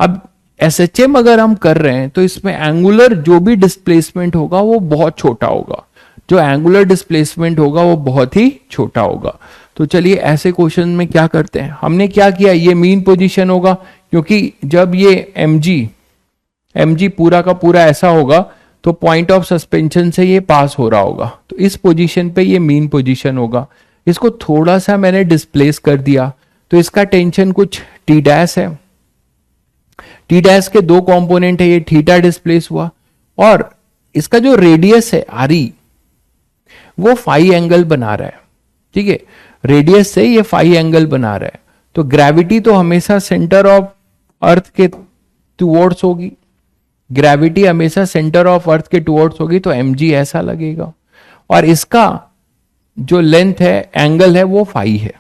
अब SHM अगर हम कर रहे हैं तो इसमें एंगुलर जो भी डिस्प्लेसमेंट होगा वो बहुत छोटा होगा, जो एंगुलर डिस्प्लेसमेंट होगा वो बहुत ही छोटा होगा। तो चलिए ऐसे क्वेश्चन में क्या करते हैं, हमने क्या किया, ये मीन पोजीशन होगा, क्योंकि जब ये mg पूरा का पूरा ऐसा होगा तो पॉइंट ऑफ सस्पेंशन से ये पास हो रहा होगा, तो इस पोजीशन पे ये मीन पोजीशन होगा। इसको थोड़ा सा मैंने डिस्प्लेस कर दिया, तो इसका टेंशन कुछ T डैश है, T डैश के दो कंपोनेंट है, ये थीटा डिस्प्लेस हुआ, और इसका जो रेडियस है RE वो फाई एंगल बना रहा है, ठीक है, रेडियस से ये फाई एंगल बना रहा है। तो ग्रेविटी तो हमेशा सेंटर ऑफ अर्थ के टुवर्ड्स होगी, ग्रेविटी हमेशा सेंटर ऑफ अर्थ के टुवर्ड्स होगी, तो mg ऐसा लगेगा, और इसका जो लेंथ है, एंगल है, वो फाई है।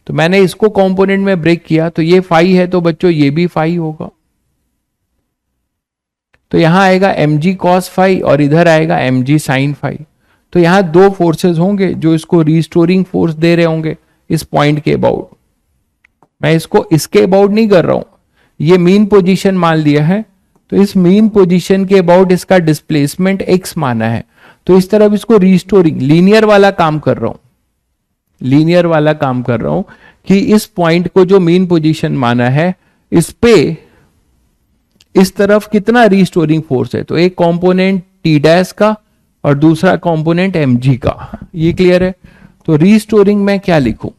तो मैंने इसको कंपोनेंट में ब्रेक किया, तो ये फाई है, तो बच्चों ये भी फाई होगा, तो यहां आएगा mg cos फाई और इधर आएगा mg sin फाई। तो यहां दो फोर्सेस होंगे जो इसको रिस्टोरिंग फोर्स दे रहे होंगे इस पॉइंट के अबाउट। मैं इसको इसके अबाउट नहीं कर रहा हूं, ये मीन पोजीशन मान लिया है, तो इस मीन पोजीशन के अबाउट इसका डिस्प्लेसमेंट x माना है, तो इस तरफ इसको रिस्टोरिंग लीनियर वाला काम कर रहा हूं, लीनियर वाला काम कर रहा हूं कि इस पॉइंट को जो मीन पोजीशन माना है, इस पे इस तरफ कितना रिस्टोरिंग फोर्स है, तो एक कंपोनेंट T डैश का और दूसरा कंपोनेंट mg का, ये क्लियर है। तो रिस्टोरिंग में क्या लिखूं,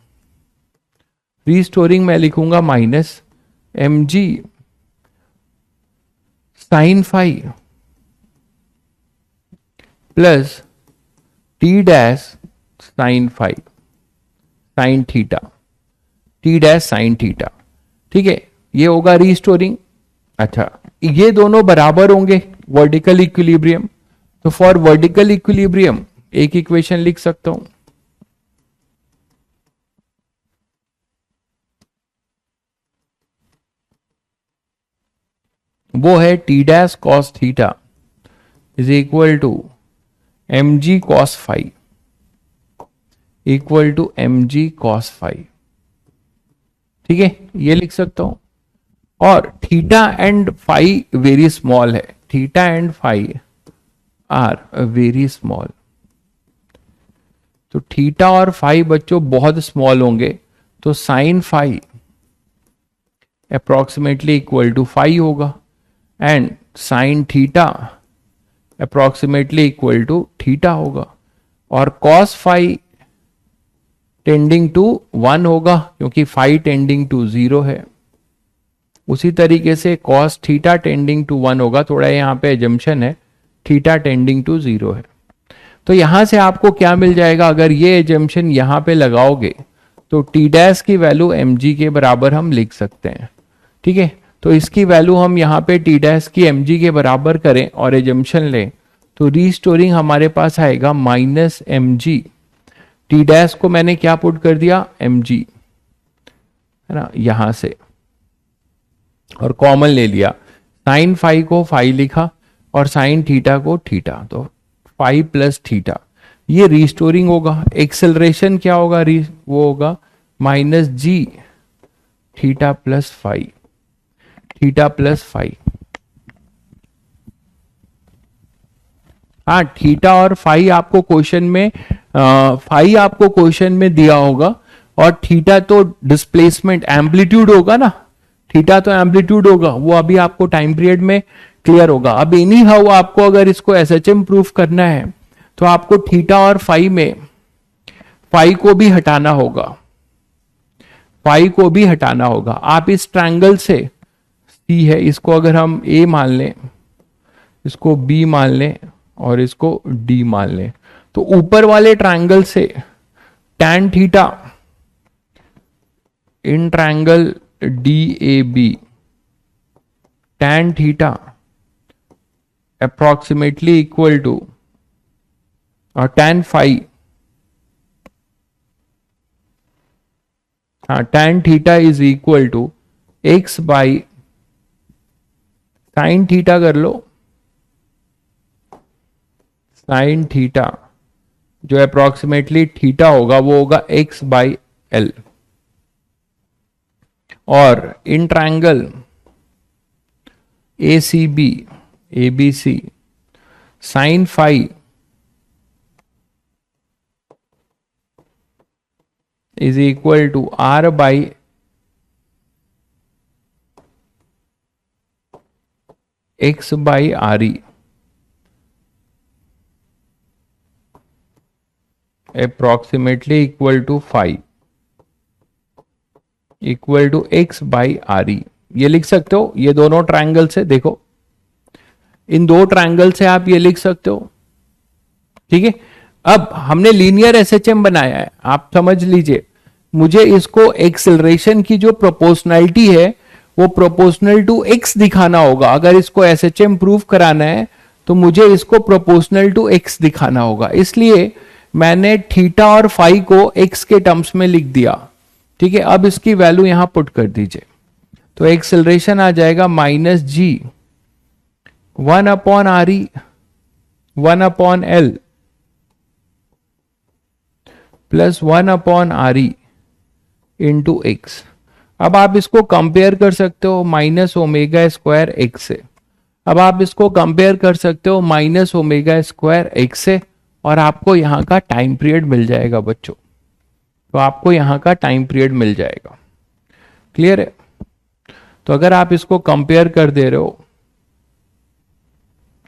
रिस्टोरिंग में लिखूंगा minus mg sine phi plus T dash sine phi sine theta, T dash sine theta, ठीक है, ये होगा रिस्टोरिंग। अच्छा, ये दोनों बराबर होंगे वर्टिकल इक्विलिब्रियम, तो फॉर वर्टिकल इक्विलिब्रियम एक इक्वेशन लिख सकता हूं, वो है T dash cos theta is equal to M g cos phi, equal to M g cos phi. ठीक है, ये लिख सकता हूं। और theta and phi very small है, theta and phi are very small. तो थीटा और फाइव बच्चों बहुत स्मॉल होंगे, तो sine phi approximately equal to phi होगा, and sign theta approximately equal to theta होगा, और cos five tending to one होगा क्योंकि फाइव टेंडिंग टू जीरो है। उसी तरीके से cos theta tending to one होगा, थोड़ा यहां पे एजम्पशन है, थीटा टेंडिंग टू जीरो है। तो यहां से आपको क्या मिल जाएगा, अगर ये एजम्पशन यहां पे लगाओगे तो टी डैश की वैल्यू एम जी के बराबर हम लिख सकते हैं। ठीक है, तो इसकी वैल्यू हम यहाँ पे टी डैश की एम जी के बराबर करें और एजम्पशन लें तो रीस्टोरिंग हमारे पास आएगा minus M G. T dash को मैंने क्या पुट कर दिया, एम जी, है ना, यहां से, और कॉमन ले लिया, साइन फाइव को फाइव लिखा और साइन थीटा को थीटा, तो फाइव प्लस थीटा, ये रीस्टोरिंग होगा। एक्सेलरेशन क्या होगा, वो होगा minus g theta plus five, theta plus five. हाँ, थीटा और फाइव आपको क्वेश्चन में, फाइव आपको क्वेश्चन में दिया होगा, और थीटा तो डिस्प्लेसमेंट एम्पलीट्यूड होगा ना, थीटा तो एम्पलीट्यूड होगा, वो अभी आपको टाइम पीरियड में क्लियर होगा। अब एनी हाउ आपको अगर इसको एसएचएम प्रूफ करना है तो आपको थीटा और फाइव में फाइव को भी हटाना होगा, फाइव को भी हटाना होगा। आप इस ट्रायंगल से, सी है, इसको अगर हम ए मान लें, इसको बी मान लें और इसको डी मान लें, तो ऊपर वाले ट्रायंगल से tan theta in triangle D A B, tan theta approximately equal to tan five, हाँ, tan theta is equal to X by sine theta कर लो, साइन थीटा जो अप्रोक्सीमेटली थीटा होगा वो होगा एक्स बाई एल, और in triangle A C B, A B C, sine five is equal to R by X by R E, approximately equal to five, equal to X by R ई। ये लिख सकते हो, ये दोनों triangle से, देखो इन दो ट्रायंगल से आप ये लिख सकते हो। ठीक है, अब हमने लीनियर एसएचएम बनाया है, आप समझ लीजिए, मुझे इसको एक्सेलरेशन की जो प्रोपोर्शनैलिटी है वो प्रोपोर्शनल टू एक्स दिखाना होगा। अगर इसको एसएचएम प्रूफ कराना है तो मुझे इसको प्रोपोर्शनल टू एक्स दिखाना होगा, इसलिए मैंने थीटा और फाइव को एक्स के टर्म्स में लिख दिया। ठीक है, अब इसकी वैल्यू यहां पुट कर दीजिए, तो एक्सेलरेशन आ जाएगा minus g one upon R E, one upon L plus one upon R E into x. अब आप इसको कंपेयर कर सकते हो माइनस ओमेगा स्क्वायर एक्स से, अब आप इसको कंपेयर कर सकते हो माइनस ओमेगा स्क्वायर एक्स से, और आपको यहां का टाइम पीरियड मिल जाएगा बच्चों, तो आपको यहां का टाइम पीरियड मिल जाएगा। क्लियर है? तो अगर आप इसको कंपेयर कर दे रहे हो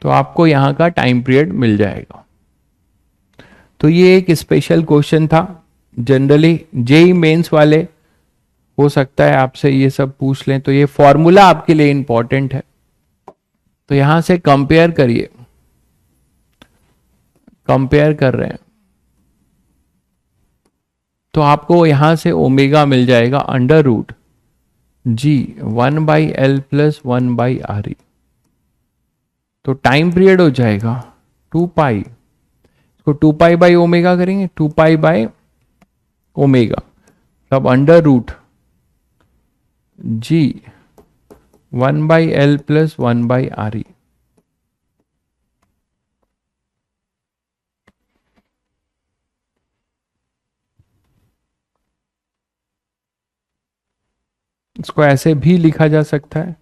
तो आपको यहां का टाइम पीरियड मिल जाएगा। तो ये एक स्पेशल क्वेश्चन था, जनरली जेई मेंस वाले हो सकता है आपसे ये सब पूछ लें, तो ये फॉर्मूला आपके लिए इंपॉर्टेंट है। तो यहां से कंपेयर करिए, कंपेयर कर रहे हैं तो आपको यहां से ओमेगा मिल जाएगा under root G one by L plus one by R E, तो टाइम पीरियड हो जाएगा टू पाई, इसको टू पाई बाई ओमेगा करेंगे, टू पाई बाई ओमेगा, तब अंडर रूट जी 1/L प्लस 1/RE। इसको ऐसे भी लिखा जा सकता है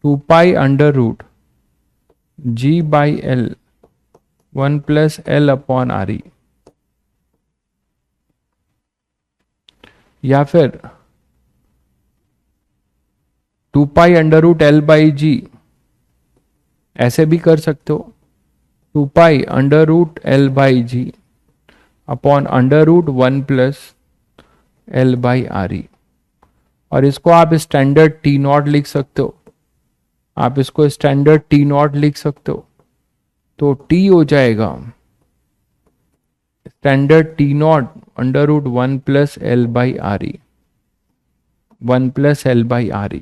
2π√G/L 1 plus L upon RE, या फिर 2π√L/G, ऐसे भी कर सकते हो 2π√L/G अपॉन √1 प्लस L/RE। और इसको आप स्टैंडर्ड T0 लिख सकते हो, आप इसको स्टैंडर्ड T0 लिख सकते हो। तो T हो जाएगा standard T0 √1 plus L/RE, 1 plus L/RE।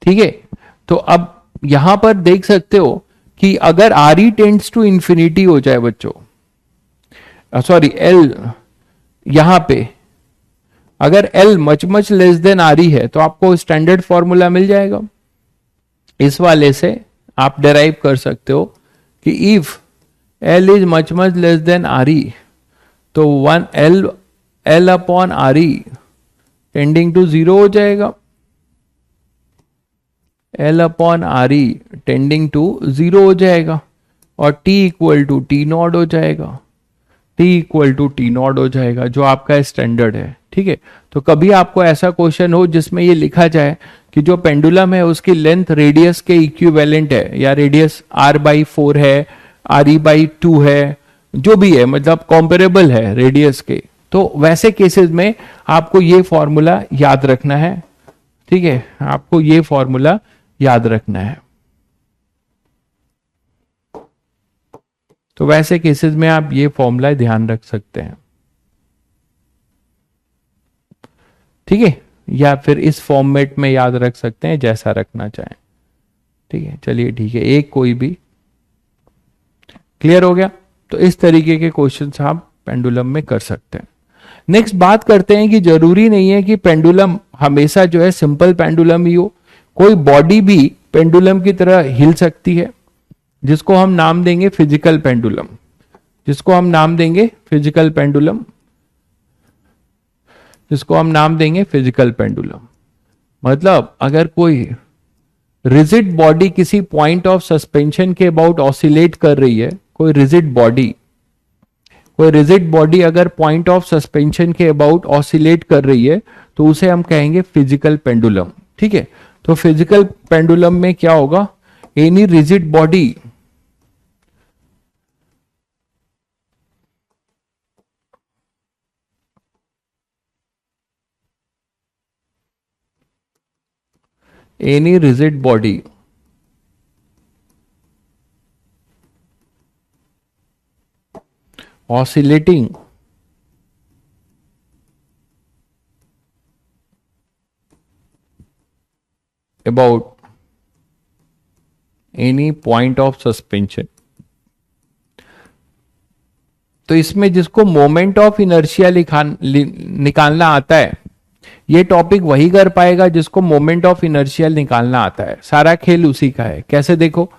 ठीक है, तो अब यहां पर देख सकते हो कि अगर RE टेंड्स टू इंफिनिटी हो जाए बच्चों, सॉरी L, यहां पे अगर L much less than RE है तो आपको स्टैंडर्ड फॉर्मूला मिल जाएगा। इस वाले से आप डिराइव कर सकते हो कि if L is much less than RE तो 1 L upon RE tending to 0 हो जाएगा, L upon RE tending to 0 हो जाएगा, और T इक्वल टू T0 हो जाएगा, T इक्वल टू T0 हो जाएगा, जो आपका स्टैंडर्ड है। ठीक है, तो कभी आपको ऐसा क्वेश्चन हो जिसमें ये लिखा जाए कि जो पेंडुलम है उसकी लेंथ रेडियस के इक्विवेलेंट है, या रेडियस R/4 है, RE/2 है, जो भी है, मतलब कॉम्पेरेबल है रेडियस के, तो वैसे केसेस में आपको ये फॉर्मूला याद रखना है। ठीक है, आपको ये फॉर्मूला याद रखना है। तो वैसे केसेस में आप ये फॉर्मूला ध्यान रख सकते हैं। ठीक है, या फिर इस फॉर्मेट में याद रख सकते हैं, जैसा रखना चाहें। ठीक है, चलिए ठीक है, एक कोई भी क्लियर हो गया। तो इस तरीके के क्वेश्चंस आप पेंडुलम में कर सकते हैं। नेक्स्ट बात करते हैं कि जरूरी नहीं है कि पेंडुलम हमेशा जो है सिंपल पेंडुलम ही हो, कोई बॉडी भी पेंडुलम की तरह हिल सकती है, जिसको हम नाम देंगे फिजिकल पेंडुलम, जिसको हम नाम देंगे फिजिकल पेंडुलम, जिसको हम नाम देंगे फिजिकल पेंडुलम। मतलब अगर कोई रिजिड बॉडी किसी पॉइंट ऑफ सस्पेंशन के अबाउट ऑसिलेट कर रही है, कोई रिजिड बॉडी अगर पॉइंट ऑफ सस्पेंशन के अबाउट ऑसिलेट कर रही है तो उसे हम कहेंगे फिजिकल पेंडुलम। ठीक है, तो फिजिकल पेंडुलम में क्या होगा, any rigid body oscillating about any point of suspension। तो इसमें जिसको मोमेंट ऑफ इनर्शिया निकालना आता है, ये टॉपिक वही कर पाएगा जिसको मोमेंट ऑफ इनर्शिया निकालना आता है। सारा खेल उसी का है। कैसे देखो,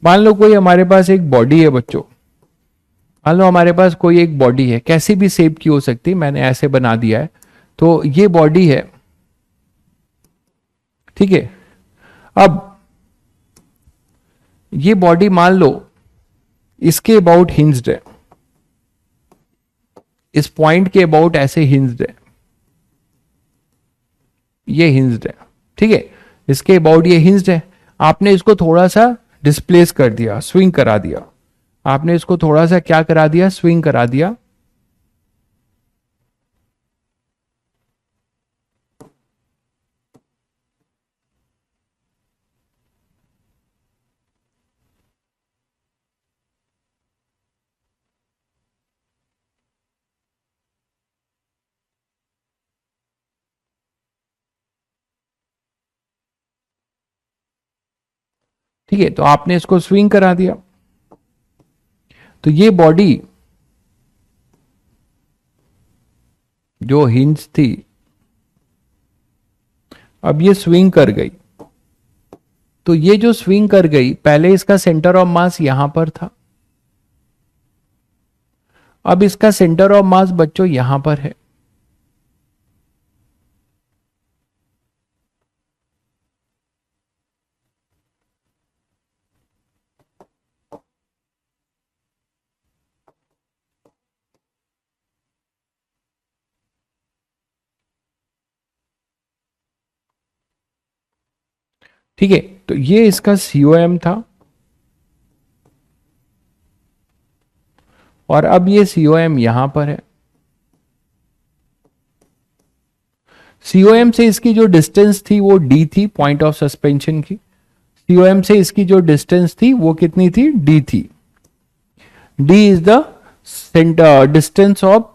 मान लो कोई हमारे पास एक बॉडी है बच्चों, मान लो हमारे पास कोई एक बॉडी है, कैसी भी शेप की हो सकती है, मैंने ऐसे बना दिया है। तो ये बॉडी है, ठीक है। अब ये बॉडी मान लो इसके अबाउट हिंज्ड है, इस पॉइंट के अबाउट ऐसे हिंज्ड है, ये हिंज्ड है, ठीक है, इसके अबाउट ये हिंज्ड है। आपने इसको थोड़ा सा डिस्प्लेस कर दिया, स्विंग करा दिया, आपने इसको थोड़ा सा क्या करा दिया, स्विंग करा दिया। ठीक है, तो आपने इसको स्विंग करा दिया, तो ये बॉडी जो हिंज थी अब ये स्विंग कर गई। तो ये जो स्विंग कर गई, पहले इसका सेंटर ऑफ मास यहां पर था, अब इसका सेंटर ऑफ मास बच्चों यहां पर है। ठीक है, तो ये इसका COM था और अब ये COM यहां पर है। COM से इसकी जो डिस्टेंस थी वो D थी, पॉइंट ऑफ सस्पेंशन की। COM से इसकी जो डिस्टेंस थी वो कितनी थी, D थी। D is the centre distance of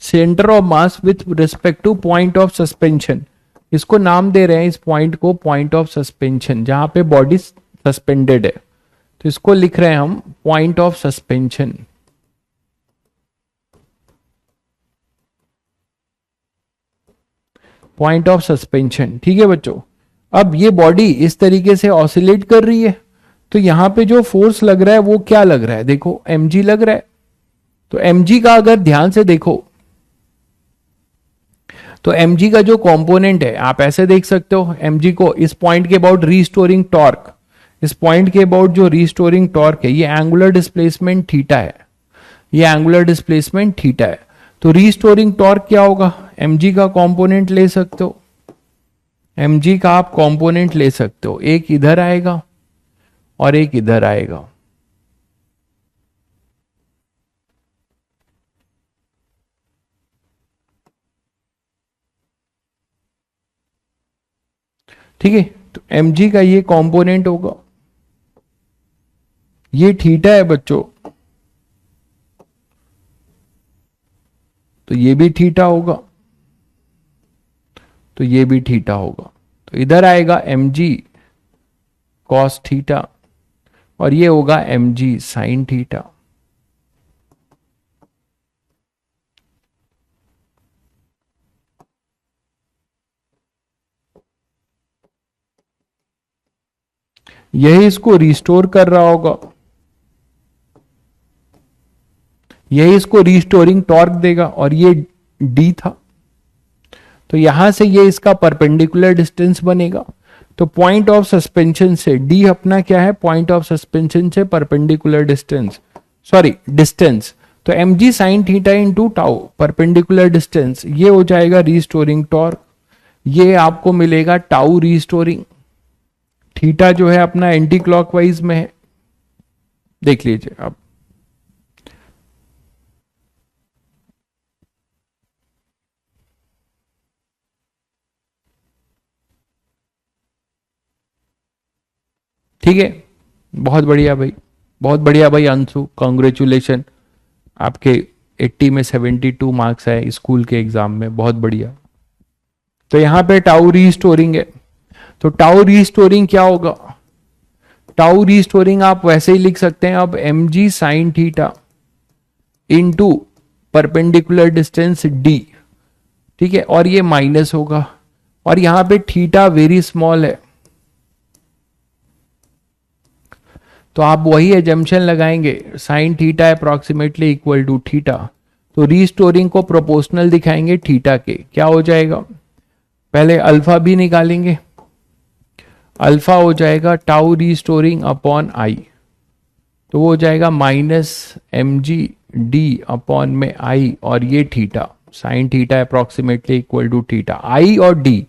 centre of mass with respect two point of suspension. इसको नाम दे रहे हैं इस पॉइंट को पॉइंट ऑफ सस्पेंशन, जहां पे बॉडी सस्पेंडेड है, तो इसको लिख रहे हैं हम point of suspension. Point of suspension, ठीक है बच्चों। अब ये बॉडी इस तरीके से ऑसिलेट कर रही है, तो यहां पे जो फोर्स लग रहा है वो क्या लग रहा है, देखो mg लग रहा है। तो mg का अगर ध्यान से देखो तो mg का जो कंपोनेंट है, आप ऐसे देख सकते हो mg को, इस पॉइंट के अबाउट रीस्टोरिंग टॉर्क, इस पॉइंट के अबाउट जो रीस्टोरिंग टॉर्क है, ये एंगुलर डिस्प्लेसमेंट थीटा है, ये एंगुलर डिस्प्लेसमेंट थीटा है। तो रीस्टोरिंग टॉर्क क्या होगा, mg का कंपोनेंट ले सकते हो, mg का आप कंपोनेंट ले सकते हो, एक इधर आएगा और एक इधर आएगा। ठीक है, तो mg का ये कंपोनेंट होगा, ये थीटा है बच्चों, तो ये भी थीटा होगा, तो ये भी थीटा होगा। तो इधर आएगा mg cos थीटा और ये होगा mg sin थीटा। यही इसको रिस्टोर कर रहा होगा, यही इसको रिस्टोरिंग टॉर्क देगा, और ये d था, तो यहां से ये इसका परपेंडिकुलर डिस्टेंस बनेगा। तो पॉइंट ऑफ सस्पेंशन से d अपना क्या है, पॉइंट ऑफ सस्पेंशन से परपेंडिकुलर डिस्टेंस, सॉरी डिस्टेंस, तो mg sin theta into tau perpendicular distance, ये हो जाएगा रिस्टोरिंग टॉर्क। ये आपको मिलेगा टाउ रिस्टोरिंग, थीटा जो है अपना एंटी क्लॉकवाइज में है, देख लीजिए आप। ठीक है, बहुत बढ़िया भाई, बहुत बढ़िया भाई अंशु, कॉन्ग्रेचुलेशन, आपके 80 में 72 मार्क्स आए स्कूल के एग्जाम में, बहुत बढ़िया। तो यहां पे टाउ रीस्टोरिंग है, तो टाउ रीस्टोरिंग क्या होगा, टाउ रीस्टोरिंग आप वैसे ही लिख सकते हैं, अब mg sin theta into perpendicular distance d, ठीक है, और ये माइनस होगा, और यहां पे थीटा वेरी स्मॉल है, तो आप वही एजम्पशन लगाएंगे, sine theta approximately equal to theta, तो रीस्टोरिंग को प्रोपोर्शनल दिखाएंगे थीटा के, क्या हो जाएगा, पहले अल्फा भी निकालेंगे, अल्फा हो जाएगा टाउ रीस्टोरिंग अपॉन आई, तो वो हो जाएगा माइनस mg d अपॉन में आई, और ये theta sine theta approximately equal to theta, I और d,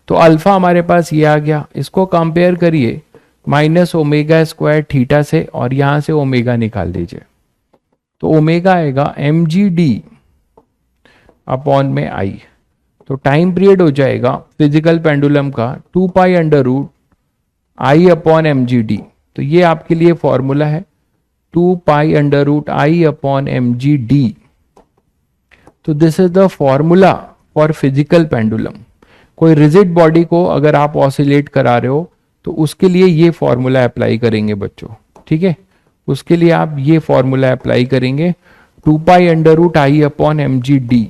तो अल्फा हमारे पास ये आ गया, इसको कंपेयर करिए माइनस ओमेगा स्क्वायर थीटा से, और यहां से ओमेगा निकाल दीजिए, तो ओमेगा आएगा mg d अपॉन में आई, तो टाइम पीरियड हो जाएगा फिजिकल पेंडुलम का 2 pi under root I upon mg d, तो ये आपके लिए फॉर्मूला है 2 pi under root I upon mg d, तो this is the formula for physical pendulum. कोई रिजिड बॉडी को अगर आप ऑसिलेट करा रहे हो तो उसके लिए ये फॉर्मूला अप्लाई करेंगे बच्चों, ठीक है, उसके लिए आप ये फॉर्मूला अप्लाई करेंगे 2 pi under root I upon mg d,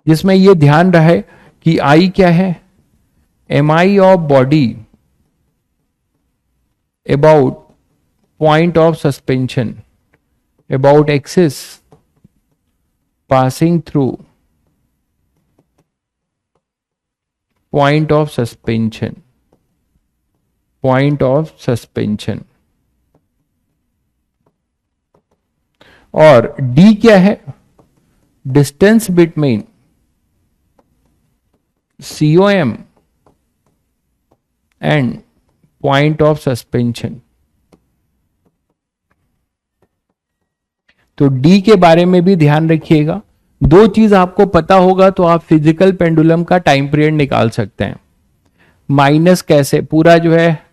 जिसमें ये ध्यान रहे कि आई क्या है, mi of body about point of suspension, about axis passing through point of suspension, point of suspension. और d क्या है? Distance between COM and point of suspension. तो डी के बारे में भी ध्यान रखिएगा. दो चीज आपको पता होगा तो आप फिजिकल पेंडुलम का टाइम पीरियड निकाल सकते हैं. माइनस कैसे, पूरा जो है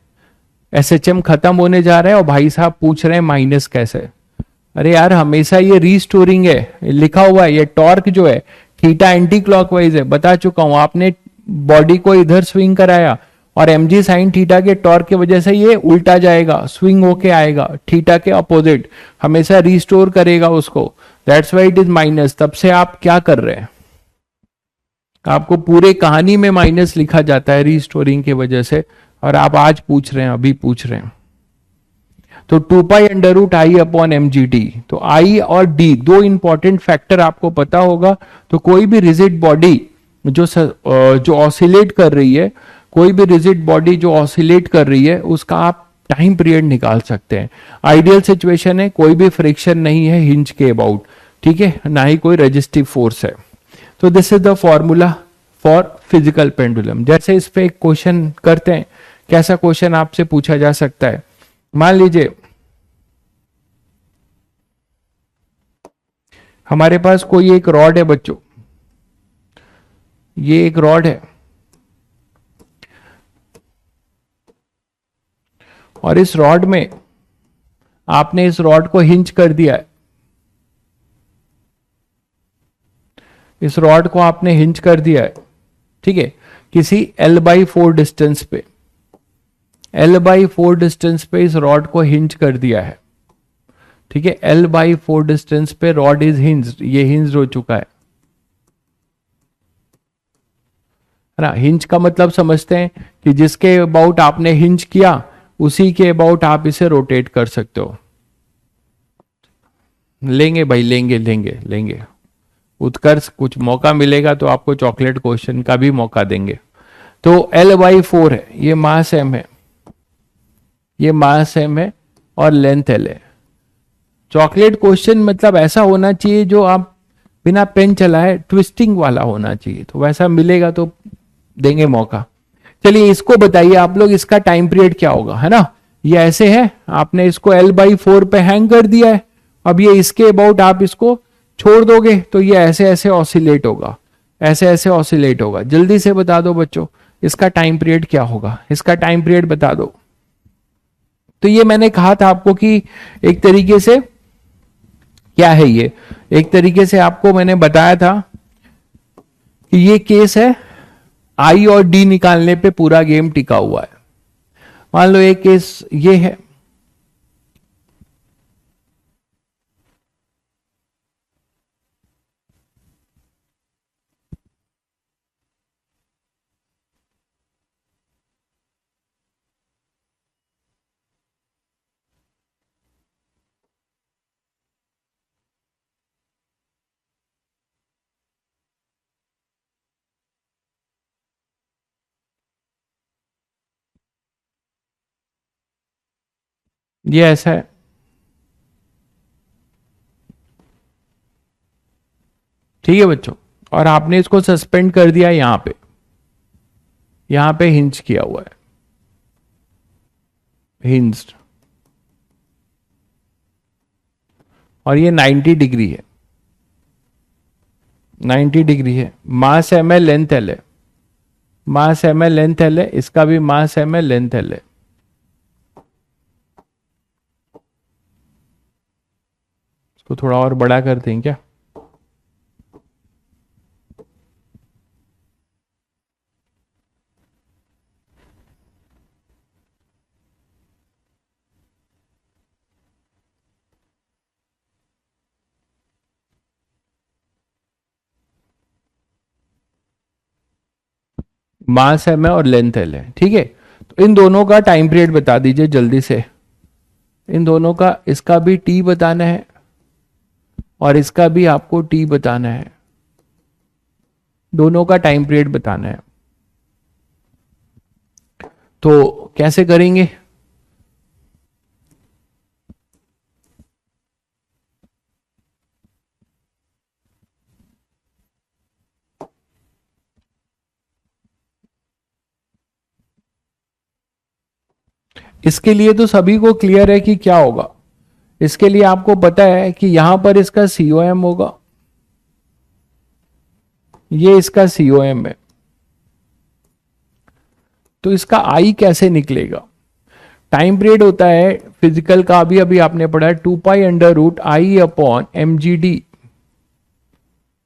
SHM खत्म होने जा रहा है और भाई साहब पूछ रहे हैं माइनस कैसे. अरे यार हमेशा ये रीस्टोरिंग है, लिखा हुआ है. ये टॉर्क जो है थीटा एंटी क्लॉकवाइज है, बता चुका हूं. आपने बॉडी को इधर स्विंग कराया और mg साइन थीटा के टॉर्क की वजह से ये उल्टा जाएगा, स्विंग होके आएगा थीटा के अपोजिट, हमेशा रिस्टोर करेगा उसको. That's why it is minus. तब से आप क्या कर रहे हैं, आपको पूरे कहानी में माइनस लिखा जाता है रिस्टोरिंग की वजह से, और आप आज पूछ रहे हैं, अभी पूछ रहे हैं. तो 2 pi under root I upon mgt. तो आई और डी दो इंपॉर्टेंट फैक्टर आपको पता होगा. तो कोई भी रिजिड बॉडी जो ऑसिलेट कर रही है, कोई भी रिजिड बॉडी जो ऑसिलेट कर रही है, उसका आप टाइम पीरियड निकाल सकते हैं. आइडियल सिचुएशन है, कोई भी फ्रिक्शन नहीं है हिंज के अबाउट, ठीक है, ना ही कोई रेजिस्टिव फोर्स है. तो this is the formula for physical pendulum. जैसे इस पे एक क्वेश्चन करते हैं. कैसा क्वेश्चन आपसे पूछा जा सकता है? मान लीजिए हमारे पास कोई एक रॉड है बच्चों, ये एक रॉड है और इस रॉड में आपने इस रॉड को हिंज कर दिया है. इस रॉड को आपने हिंज कर दिया है, ठीक है, किसी L/4 डिस्टेंस पे, L/4 डिस्टेंस पे इस रॉड को हिंज कर दिया है, ठीक है. L/4 डिस्टेंस पे रॉड इज हिंज्ड, ये हिंज्ड हो चुका है ना. हिंज का मतलब समझते हैं कि जिसके अबाउट आपने हिंज किया उसी के अबाउट आप इसे रोटेट कर सकते हो. लेंगे भाई, लेंगे लेंगे लेंगे. उत्कर्ष कुछ मौका मिलेगा तो आपको चॉकलेट क्वेश्चन का भी मौका देंगे. तो L/4 है, ये मास m है, ये मास m है और लेंथ L है. चॉकलेट क्वेश्चन मतलब ऐसा होना चाहिए जो आप बिना पेन चलाए ट्विस्टिंग वाला होना चाहिए. तो वैसा मिलेगा तो देंगे मौका. चलिए इसको बताइए आप लोग, इसका टाइम पीरियड क्या होगा, है ना. ये ऐसे है, आपने इसको L/4 पे हैंग कर दिया है. अब ये इसके अबाउट आप इसको छोड़ दोगे तो ये ऐसे ऐसे ऑसिलेट होगा, ऐसे ऐसे ऑसिलेट होगा. जल्दी से बता दो बच्चों, इसका टाइम पीरियड क्या होगा, इसका टाइम पीरियड बता दो. तो ये मैंने कहा था आपको कि एक तरीके से क्या है, ये एक तरीके से आपको मैंने बताया था कि ये केस है आई और डी निकालने पे पूरा गेम टिका हुआ है. मान लो एक केस ये है, ये ऐसा है, ठीक है बच्चों. और आपने इसको सस्पेंड कर दिया यहां पे हिंज किया हुआ है, हिंज्ड, और ये 90 डिग्री है, 90 डिग्री है. मास m है, लेंथ L है, मास m है, लेंथ L है, इसका भी मास m है, लेंथ L है. इसको थोड़ा और बड़ा कर दें क्या? मास m है और लेंथ L है, ठीक है. तो इन दोनों का टाइम पीरियड बता दीजिए जल्दी से। इन दोनों का, इसका भी टी बताना है और इसका भी आपको टी बताना है, दोनों का टाइम पीरियड बताना है। तो कैसे करेंगे? इसके लिए तो सभी को क्लियर है कि क्या होगा। इसके लिए आपको पता है कि यहां पर इसका सीओएम होगा, ये इसका सीओएम है, तो इसका आई कैसे निकलेगा? टाइम पीरियड होता है फिजिकल का, अभी अभी आपने पढ़ा है 2π√I अपॉन mgd,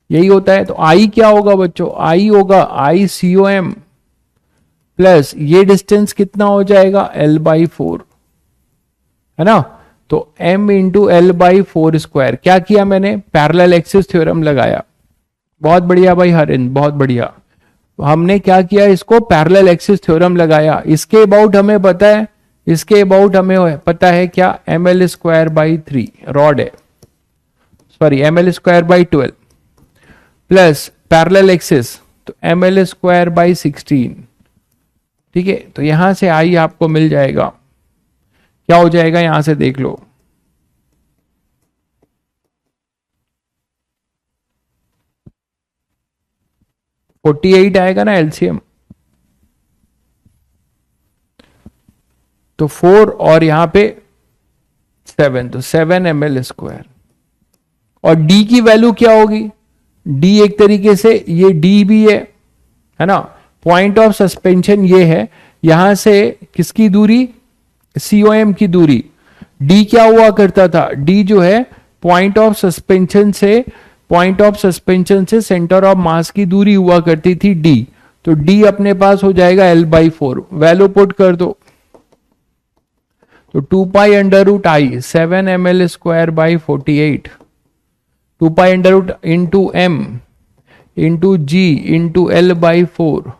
यही होता है। तो आई क्या होगा बच्चों? आई होगा ICOM प्लस ये डिस्टेंस कितना हो जाएगा L/4, है ना। तो m इंटू L/4²। क्या किया मैंने? पैरेलल एक्सिस थ्योरम लगाया। बहुत बढ़िया भाई हरिंद, बहुत बढ़िया। हमने क्या किया? इसको पैरेलल एक्सिस थ्योरम लगाया। इसके अबाउट हमें पता है, इसके अबाउट हमें पता है क्या? ml²/3 रॉड है, sorry ml²/12 plus parallel axis तो ml²/16। ठीक है, तो यहां से आई आपको मिल जाएगा। क्या हो जाएगा यहां से देख लो, $48 आएगा ना एलसीएम। तो 4 और यहां पे 7, तो 7 ml²। और d की वैल्यू क्या होगी? d एक तरीके से ये d भी है ना। पॉइंट ऑफ सस्पेंशन ये है, यहां से किसकी दूरी? सीओएम की दूरी। d क्या हुआ करता था? d जो है पॉइंट ऑफ सस्पेंशन से सेंटर ऑफ मास की दूरी हुआ करती थी d। तो d अपने पास हो जाएगा L/4, वैल्यू पुट कर दो। तो 2π√I 7 ml²/48, 2π into m into g into L/4।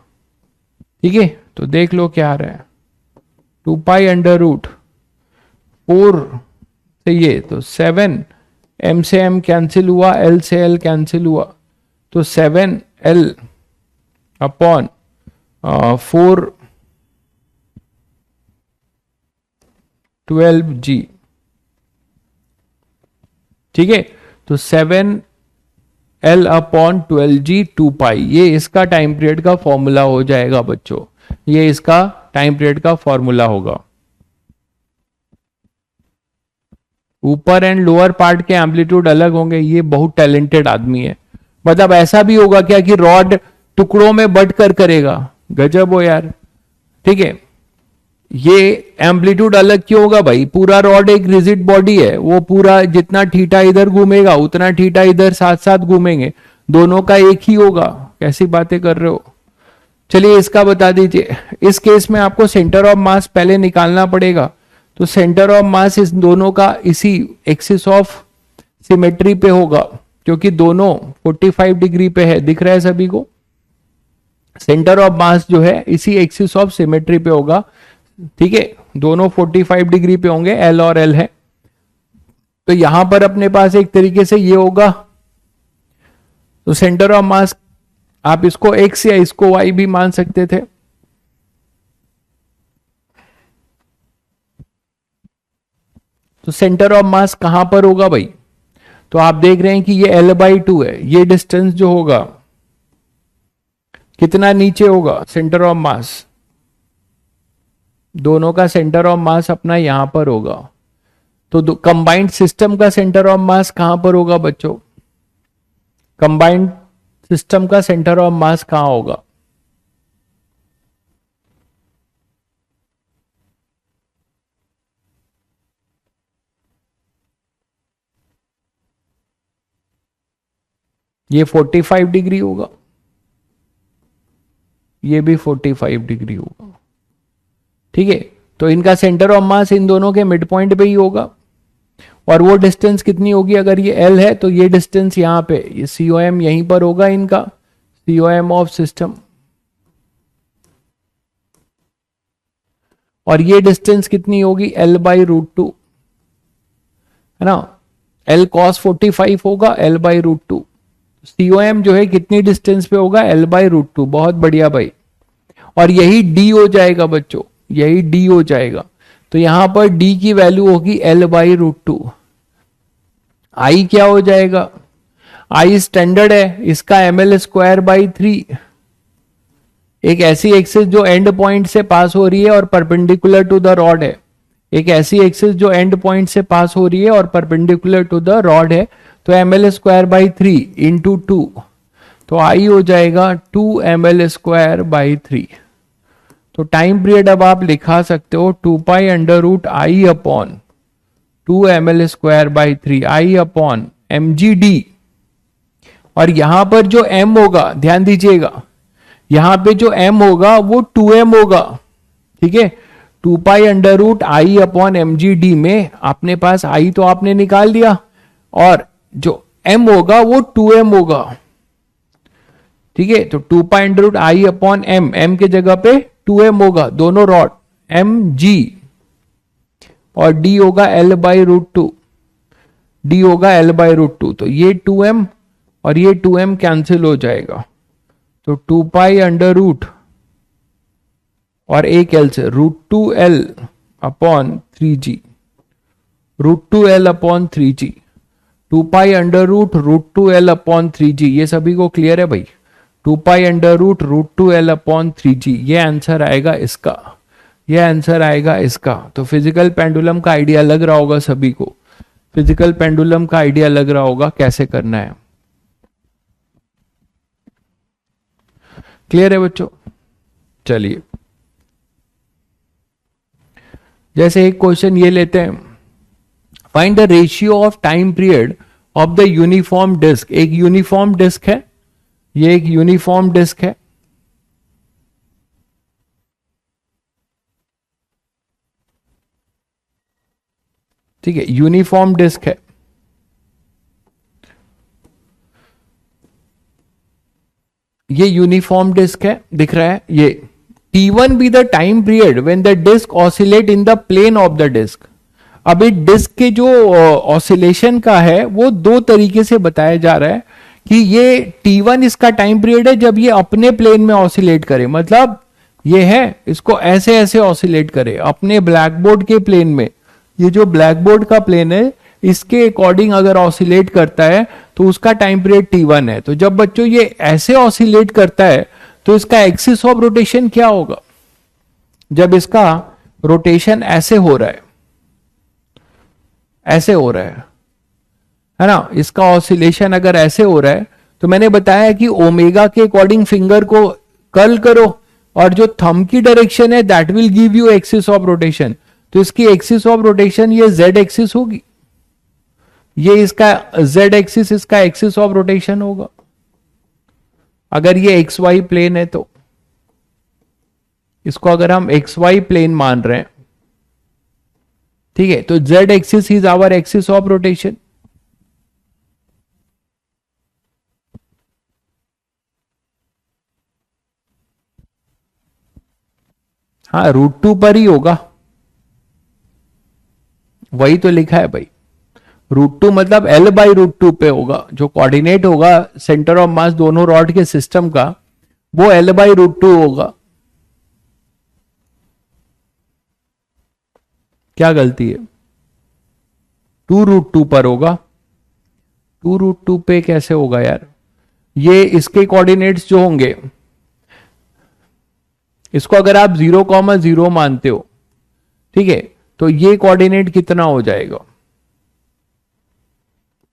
ठीक है, तो देख लो क्या आ रहा है। 2π√4 से ये तो 7, m से m कैंसिल हुआ, l से l कैंसिल हुआ, तो 7l अपॉन 4 12g। ठीक है, तो 7l अपॉन 12g 2π, ये इसका टाइम पीरियड का फॉर्मूला हो जाएगा बच्चों। ये इसका टाइम पीरियड का फॉर्मूला होगा। ऊपर एंड लोअर पार्ट के एम्पलीट्यूड अलग होंगे। ये बहुत टैलेंटेड आदमी है। मतलब ऐसा भी होगा क्या कि रॉड टुकड़ों में बट कर करेगा? गजब हो यार। ठीक है, ये एम्पलीट्यूड अलग क्यों होगा भाई? पूरा रॉड एक रिजिड बॉडी है, वो पूरा जितना थीटा इधर घूमेगा उतना थीटा इधर साथ साथ घूमेंगे, दोनों का एक ही होगा। कैसी बातें कर रहे हो? चलिए इसका बता दीजिए। इस केस में आपको सेंटर ऑफ मास पहले निकालना पड़ेगा। तो सेंटर ऑफ मास इस दोनों का इसी एक्सिस ऑफ सिमेट्री पे होगा, क्योंकि दोनों 45 डिग्री पे है। दिख रहा है सभी को? सेंटर ऑफ मास जो है इसी एक्सिस ऑफ सिमेट्री पे होगा। ठीक है, दोनों 45 डिग्री पे होंगे, एल और एल है। तो यहां पर अपने पास एक तरीके से ये होगा। तो सेंटर ऑफ मास आप इसको एक्स या इसको वाई भी मान सकते थे। तो सेंटर ऑफ मास कहां पर होगा भाई? तो आप देख रहे हैं कि ये L/2 है। ये डिस्टेंस जो होगा कितना नीचे होगा सेंटर ऑफ मास? दोनों का सेंटर ऑफ मास अपना यहां पर होगा। तो कंबाइंड सिस्टम का सेंटर ऑफ मास कहां पर होगा बच्चों? कंबाइंड सिस्टम का सेंटर ऑफ मास कहां होगा? ये 45 डिग्री होगा, ये भी 45 डिग्री होगा। ठीक है, तो इनका सेंटर ऑफ मास इन दोनों के मिड पॉइंट पे ही होगा। और वो डिस्टेंस कितनी होगी? अगर ये L है तो ये डिस्टेंस यहां पे, ये COM यहीं पर होगा इनका, COM ऑफ सिस्टम। और ये डिस्टेंस कितनी होगी, L/√2, है ना, L cos 45 होगा L/√2। COM जो है कितनी डिस्टेंस पे होगा, L/√2। बहुत बढ़िया भाई, और यही D हो जाएगा बच्चों, यही D हो जाएगा। तो यहां पर D की वैल्यू होगी L/√2। I क्या हो जाएगा, I स्टैंडर्ड है, इसका ml²/3। एक ऐसी एक्सिस जो एंड पॉइंट से पास हो रही है और परपेंडिकुलर टू द रॉड है, एक ऐसी एक्सिस जो एंड पॉइंट से पास हो रही है और परपेंडिकुलर टू द रॉड है, तो ml²/3 इंटू 2, तो आई हो जाएगा 2ml²/3। तो टाइम पीरियड अब आप लिखा सकते हो 2π√I upon 2ml²/3 I upon mgd। और यहां पर जो m होगा, ध्यान दीजिएगा, यहां पे जो m होगा वो 2m होगा, ठीक है। 2π√I अपॉन mgd में अपने पास I तो आपने निकाल दिया, और जो m होगा वो 2m होगा, ठीक है। तो 2π√I अपॉन m के जगह पे 2m होगा, दोनों रॉड mg, और d होगा L/√2, d होगा L/√2। तो ये 2m और ये 2m कैंसिल हो जाएगा, तो 2π और एक L से √2L upon 3g, √2L upon 3g, 2π√√2L upon 3g। ये सभी को क्लियर है भाई, 2π√√2L अपॉन 3g, ये आंसर आएगा इसका, ये आंसर आएगा इसका। तो फिजिकल पेंडुलम का आइडिया लग रहा होगा सभी को, फिजिकल पेंडुलम का आइडिया लग रहा होगा कैसे करना है। क्लियर है बच्चों? चलिए, जैसे एक क्वेश्चन ये लेते हैं, find the ratio of time period of the uniform disc. एक यूनिफॉर्म डिस्क है, ये एक यूनिफॉर्म डिस्क है, ठीक है, यूनिफॉर्म डिस्क है। ये यूनिफॉर्म डिस्क है, दिख रहा है ये। T1 be the time period when the disc oscillate in the plane of the disc. अब इस डिस्क के जो ऑसिलेशन का है वो दो तरीके से बताया जा रहा है कि ये T1 इसका टाइम पीरियड है जब ये अपने प्लेन में ऑसिलेट करे, मतलब ये है इसको ऐसे ऐसे ऑसिलेट करे अपने ब्लैक बोर्ड के प्लेन में। ये जो ब्लैक बोर्ड का प्लेन है इसके अकॉर्डिंग अगर ऑसिलेट करता है तो उसका टाइम पीरियड T1 है। तो जब बच्चों ये ऐसे ऑसिलेट करता है तो इसका एक्सिस ऑफ रोटेशन क्या होगा, जब इसका रोटेशन ऐसे हो रहा है, ऐसे हो रहा है ना, इसका ऑसिलेशन अगर ऐसे हो रहा है, तो मैंने बताया कि ओमेगा के अकॉर्डिंग फिंगर को कर्ल करो और जो थंब की डायरेक्शन है that will give you axis of rotation. तो इसकी एक्सिस ऑफ रोटेशन ये z एक्सिस होगी, ये इसका z एक्सिस इसका एक्सिस ऑफ रोटेशन होगा अगर ये xy प्लेन है। तो इसको अगर हम xy प्लेन मान रहे हैं, ठीक है, तो z axis is our axis of rotation. हाँ, √2 पर ही होगा, वही तो लिखा है भाई। √2 मतलब L/√2 पे होगा, जो कोऑर्डिनेट होगा सेंटर ऑफ मास दोनों रॉड के सिस्टम का, वो L/√2 होगा। क्या गलती है, 2√2 पर होगा। 2√2 पे कैसे होगा यार, ये इसके कोऑर्डिनेट्स जो होंगे, इसको अगर आप 0,0 मानते हो, ठीक है, तो ये कोऑर्डिनेट कितना हो जाएगा,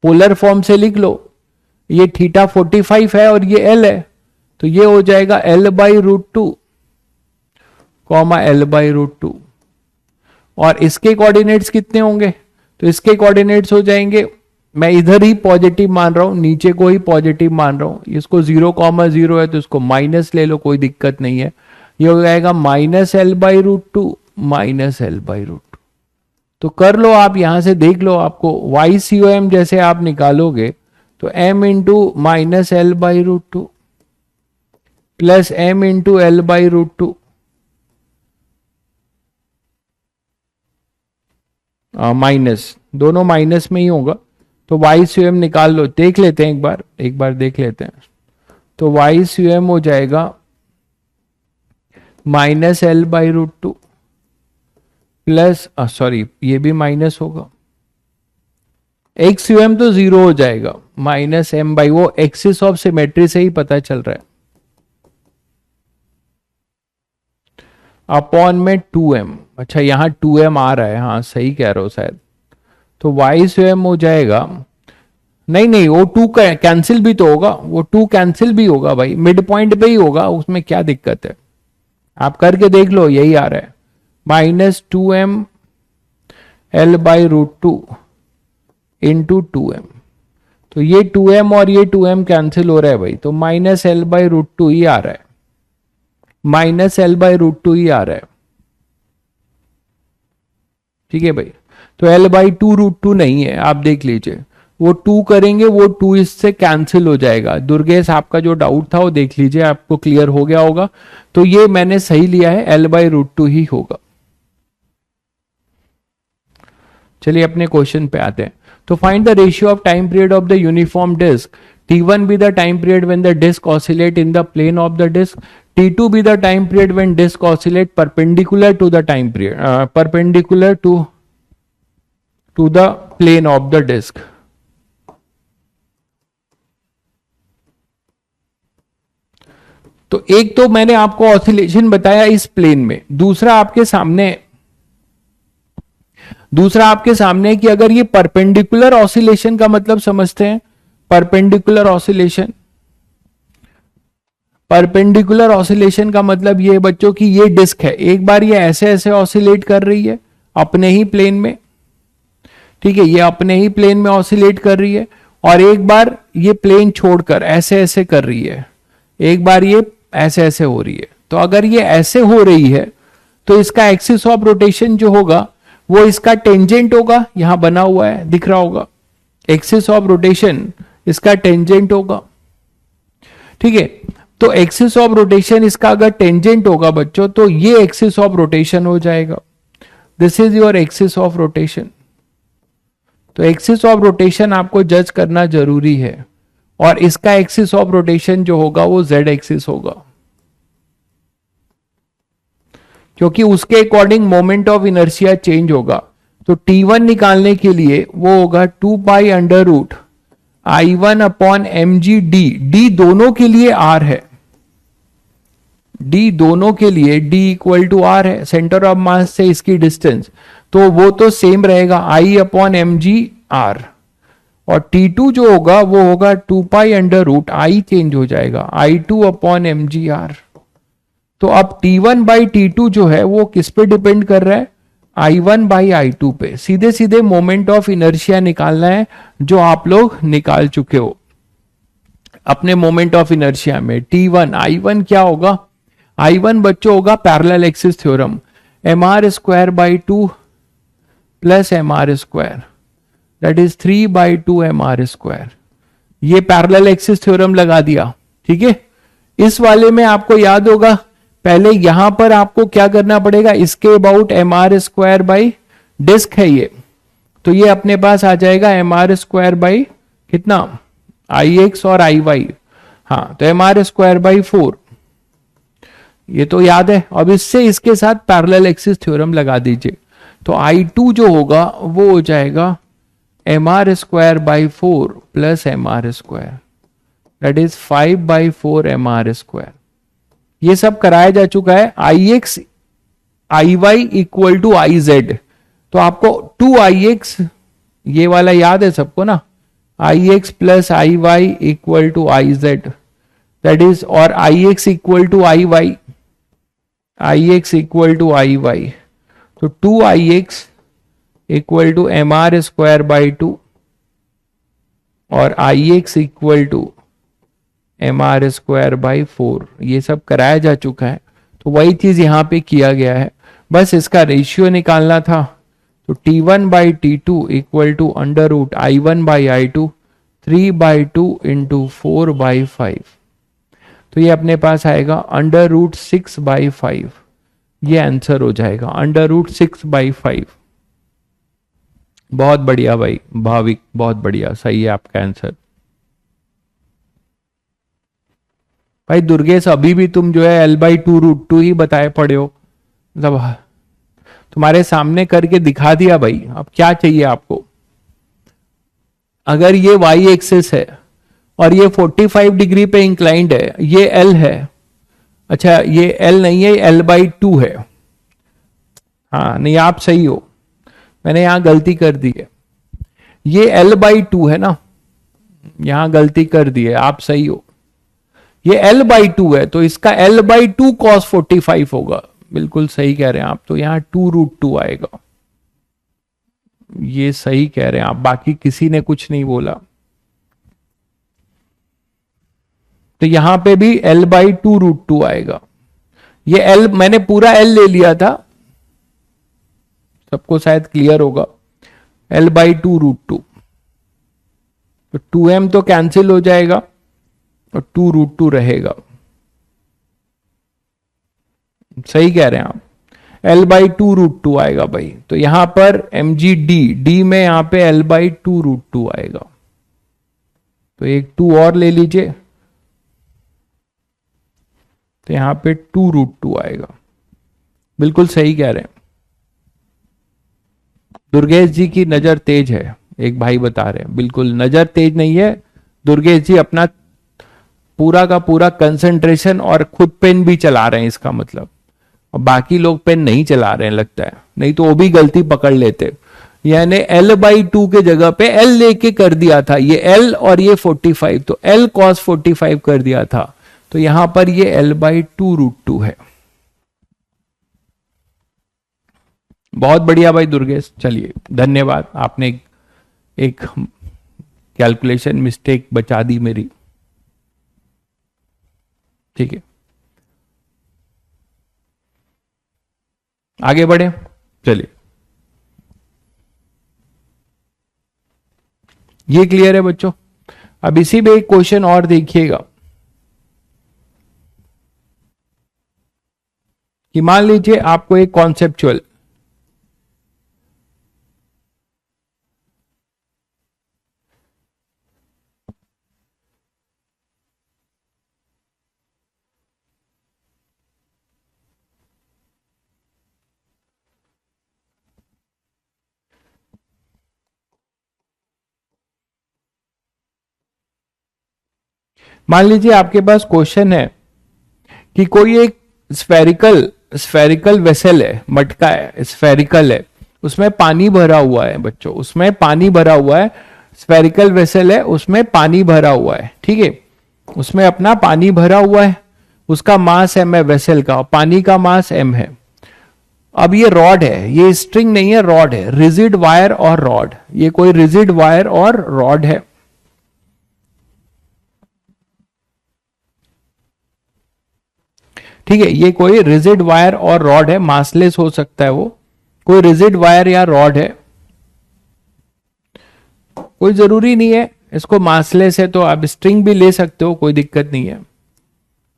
पोलर फॉर्म से लिख लो, ये थीटा 45 है और ये L है, तो ये हो जाएगा L/√2, L/√2। और इसके कोऑर्डिनेट्स कितने होंगे, तो इसके कोऑर्डिनेट्स हो जाएंगे, मैं इधर ही पॉजिटिव मान रहा हूं, नीचे को ही पॉजिटिव मान रहा हूं, इसको 0,0 है तो इसको माइनस ले लो, कोई दिक्कत नहीं है। ये हो जाएगा -L/√2 -L/√2। तो कर लो आप, यहां से देख लो, आपको YCOM जैसे आप निकालोगे तो m into -L/√2 plus m into L/√2 minus, दोनों माइनस में ही होगा, तो वाई स्यू एम निकाल लो, देख लेते हैं एक बार देख लेते हैं। तो वाई स्यू एम हो जाएगा -L/√2 प्लस, सॉरी ये भी माइनस होगा, एक्स यू एम तो जीरो हो जाएगा, -m/, वो एक्सिस ऑफ सिमेट्री से ही पता चल रहा है, अपॉन में 2m। अच्छा यहां 2m आ रहा है, हाँ सही कह रहे हो शायद। तो वाई स्यू एम हो जाएगा, नहीं वो 2 कैंसिल भी तो होगा, वो 2 कैंसिल भी होगा भाई, मिड पॉइंट पे ही होगा, उसमें क्या दिक्कत है, आप करके देख लो, यही आ रहा है, -2m L/√2 इंटू 2m। तो ये 2m और ये 2m कैंसिल हो रहा है भाई, तो -L/√2 ही आ रहा है, -L/√2 ही आ रहा है, ठीक है भाई। तो L/2√2 नहीं है, आप देख लीजिए, वो 2 करेंगे, वो 2 इससे कैंसिल हो जाएगा। दुर्गेश आपका जो डाउट था वो देख लीजिए, आपको क्लियर हो गया होगा। तो ये मैंने सही लिया है, L/√2 ही होगा। चलिए अपने क्वेश्चन पे आते हैं। तो find the ratio of time period of the uniform disc, T1 be the time period when the disk oscillate in the plane of the disk, T2 be the time period when disk oscillate perpendicular to the time period, perpendicular to the plane of the disk। तो एक तो मैंने आपको oscillation बताया इस plane में, दूसरा आपके सामने कि अगर ये परपेंडिकुलर ऑसिलेशन का मतलब समझते हैं, परपेंडिकुलर ऑसिलेशन का मतलब ये बच्चों की ये डिस्क है, एक बार ये ऐसे ऐसे ऑसिलेट कर रही है अपने ही प्लेन में, ठीक है, ये अपने ही प्लेन में ऑसिलेट कर रही है, और एक बार ये प्लेन छोड़कर ऐसे ऐसे कर रही है, एक बार ये ऐसे ऐसे हो रही है। तो अगर ये ऐसे हो रही है तो इसका एक्सिस ऑफ रोटेशन जो होगा वो इसका टेंजेंट होगा, यहां बना हुआ है दिख रहा होगा, एक्सिस ऑफ रोटेशन इसका टेंजेंट होगा, ठीक है। तो एक्सिस ऑफ रोटेशन इसका अगर टेंजेंट होगा बच्चों, तो ये एक्सिस ऑफ रोटेशन हो जाएगा, this is your axis of rotation. तो एक्सिस ऑफ रोटेशन आपको जज करना जरूरी है, और इसका एक्सिस ऑफ रोटेशन जो होगा वो जेड एक्सिस होगा, क्योंकि उसके according moment of inertia change होगा। तो T1 निकालने के लिए वो होगा 2π√I1/mg/d, d दोनों के लिए r है, d दोनों के लिए d इक्वल टू r है, सेंटर ऑफ मास से इसकी डिस्टेंस, तो वो तो सेम रहेगा I/mg/r, और T2 जो होगा वो होगा 2π√I, चेंज हो जाएगा I2/mg/r। तो अब T1/T2 जो है वो किस पे डिपेंड कर रहा है, I1/I2 पे। सीधे सीधे मोमेंट ऑफ इनर्शिया निकालना है, जो आप लोग निकाल चुके हो अपने मोमेंट ऑफ इनर्शिया में। T1 I1 क्या होगा, I1 बच्चों होगा parallel axis theorem, mr² plus mr², that is 3/2 mr²। ये पैरेलल एक्सिस थ्योरम लगा दिया, ठीक है। इस वाले में आपको याद होगा, पहले यहां पर आपको क्या करना पड़ेगा, इसके अबाउट mr² डिस्क है ये, तो ये अपने पास आ जाएगा mr² कितना, Ix और Iy, हाँ तो mr²/4, ये तो याद है। अब इससे इसके साथ पैरेलल एक्सिस थ्योरम लगा दीजिए, तो I2 जो होगा वो हो जाएगा mr²/4 plus mr², that is 5/4 mr²। ये सब कराया जा चुका है। Ix Iy equal to Iz, तो आपको 2Ix ये वाला याद है सबको ना, Ix plus Iy equal to Iz, that is, और Ix equal to Iy, Ix equal to Iy, तो 2Ix इक्वल टू mr²/2 और Ix इक्वल टू mr²/4, ये सब कराया जा चुका है। तो वही चीज यहां पे किया गया है, बस इसका रेशियो निकालना था। तो T1/T2 equal to √I1/I2 3/2 into 4/5, तो ये अपने पास आएगा √6/5, ये आंसर हो जाएगा √6/5। बहुत बढ़िया भाई भाविक, बहुत बढ़िया, सही है आपका आंसर। भाई दुर्गेश अभी भी तुम जो है L/2√2 ही बताए पड़े हो, मतलब तुम्हारे सामने करके दिखा दिया भाई, अब क्या चाहिए आपको। अगर ये y एक्सिस है और ये 45 डिग्री पे इंक्लाइंड है, ये L है, अच्छा ये L नहीं है, L/2 है। हाँ नहीं आप सही हो, मैंने यहां गलती कर दी है, ये L/2 है ना, यहां गलती कर दी है, आप सही हो। ये L/2 है तो इसका L/2 cos 45 होगा, बिल्कुल सही कह रहे हैं आप, तो यहां 2√2 आएगा। ये सही कह रहे हैं आप, बाकी किसी ने कुछ नहीं बोला। तो यहां पे भी L/2√2 आएगा। ये L मैंने पूरा L ले लिया था, सबको शायद क्लियर होगा। L/2√2 तो 2m तो कैंसिल हो जाएगा और 2√2 रहेगा। सही कह रहे हैं आप, L/2√2 आएगा भाई। तो यहां पर mg d में यहां पे L/2√2 आएगा, तो एक 2 और ले लीजिए, तो यहां पे 2√2 आएगा। बिल्कुल सही कह रहे हैं, दुर्गेश जी की नजर तेज है, एक भाई बता रहे हैं। बिल्कुल नजर तेज नहीं है, दुर्गेश जी अपना पूरा का पूरा कंसंट्रेशन और खुद पेन भी चला रहे हैं, इसका मतलब। और बाकी लोग पेन नहीं चला रहे हैं लगता है, नहीं तो वो भी गलती पकड़ लेते। यानी L/2 के जगह पे L लेके कर दिया था, ये L और ये 45, तो L cos 45 कर दिया था, तो यहां पर ये L/2√2 है। बहुत बढ़िया भाई दुर्गेश, चलिए धन्यवाद, आपने एक कैलकुलेशन मिस्टेक बचा दी मेरी। ठीक है आगे बढ़े, चलिए। ये क्लियर है बच्चों। अब इसी में एक क्वेश्चन और देखिएगा कि मान लीजिए आपको एक कॉन्सेप्चुअल मान लीजिए आपके पास क्वेश्चन है कि कोई एक स्फेरिकल स्फेरिकल वेसल है, मटका है, स्फेरिकल है, उसमें पानी भरा हुआ है बच्चों, उसमें पानी भरा हुआ है, स्फेरिकल वेसल है, उसमें पानी भरा हुआ है, ठीक है, उसमें अपना पानी भरा हुआ है, उसका मास m है वेसल का, पानी का मास m है। अब ये रॉड है, ये स्ट्रिंग नहीं है, रॉड है, रिजिड वायर और रॉड, ये कोई रिजिड वायर और रॉड है। ठीक है, ये कोई रिजिड वायर और रॉड है, मासलेस हो सकता है वो, कोई रिजिड वायर या रॉड है, कोई जरूरी नहीं है इसको मासलेस है तो आप स्ट्रिंग भी ले सकते हो, कोई दिक्कत नहीं है,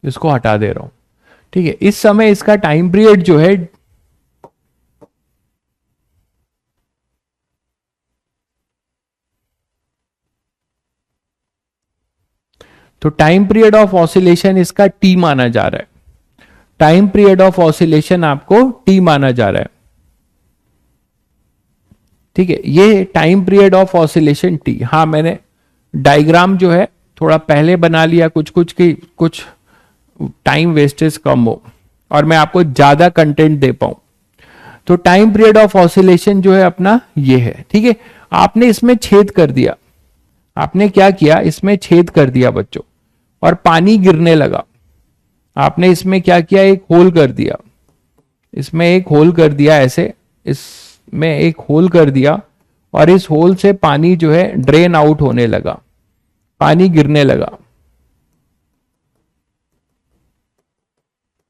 इसको हटा दे रहा हूं। ठीक है, इस समय इसका टाइम पीरियड जो है तो टाइम पीरियड ऑफ ऑसिलेशन इसका टी माना जा रहा है, टाइम पीरियड ऑफ ऑसिलेशन आपको टी माना जा रहा है। ठीक है, ये time period of oscillation T. हाँ मैंने डायग्राम जो है थोड़ा पहले बना लिया, कुछ कुछ की कुछ टाइम वेस्टेज कम हो और मैं आपको ज्यादा कंटेंट दे पाऊं। तो टाइम पीरियड ऑफ ऑसिलेशन जो है अपना ये है। ठीक है, आपने इसमें छेद कर दिया, आपने क्या किया, इसमें छेद कर दिया बच्चों और पानी गिरने लगा। आपने इसमें क्या किया, एक होल कर दिया, इसमें एक होल कर दिया, ऐसे इसमें एक होल कर दिया और इस होल से पानी जो है ड्रेन आउट होने लगा, पानी गिरने लगा,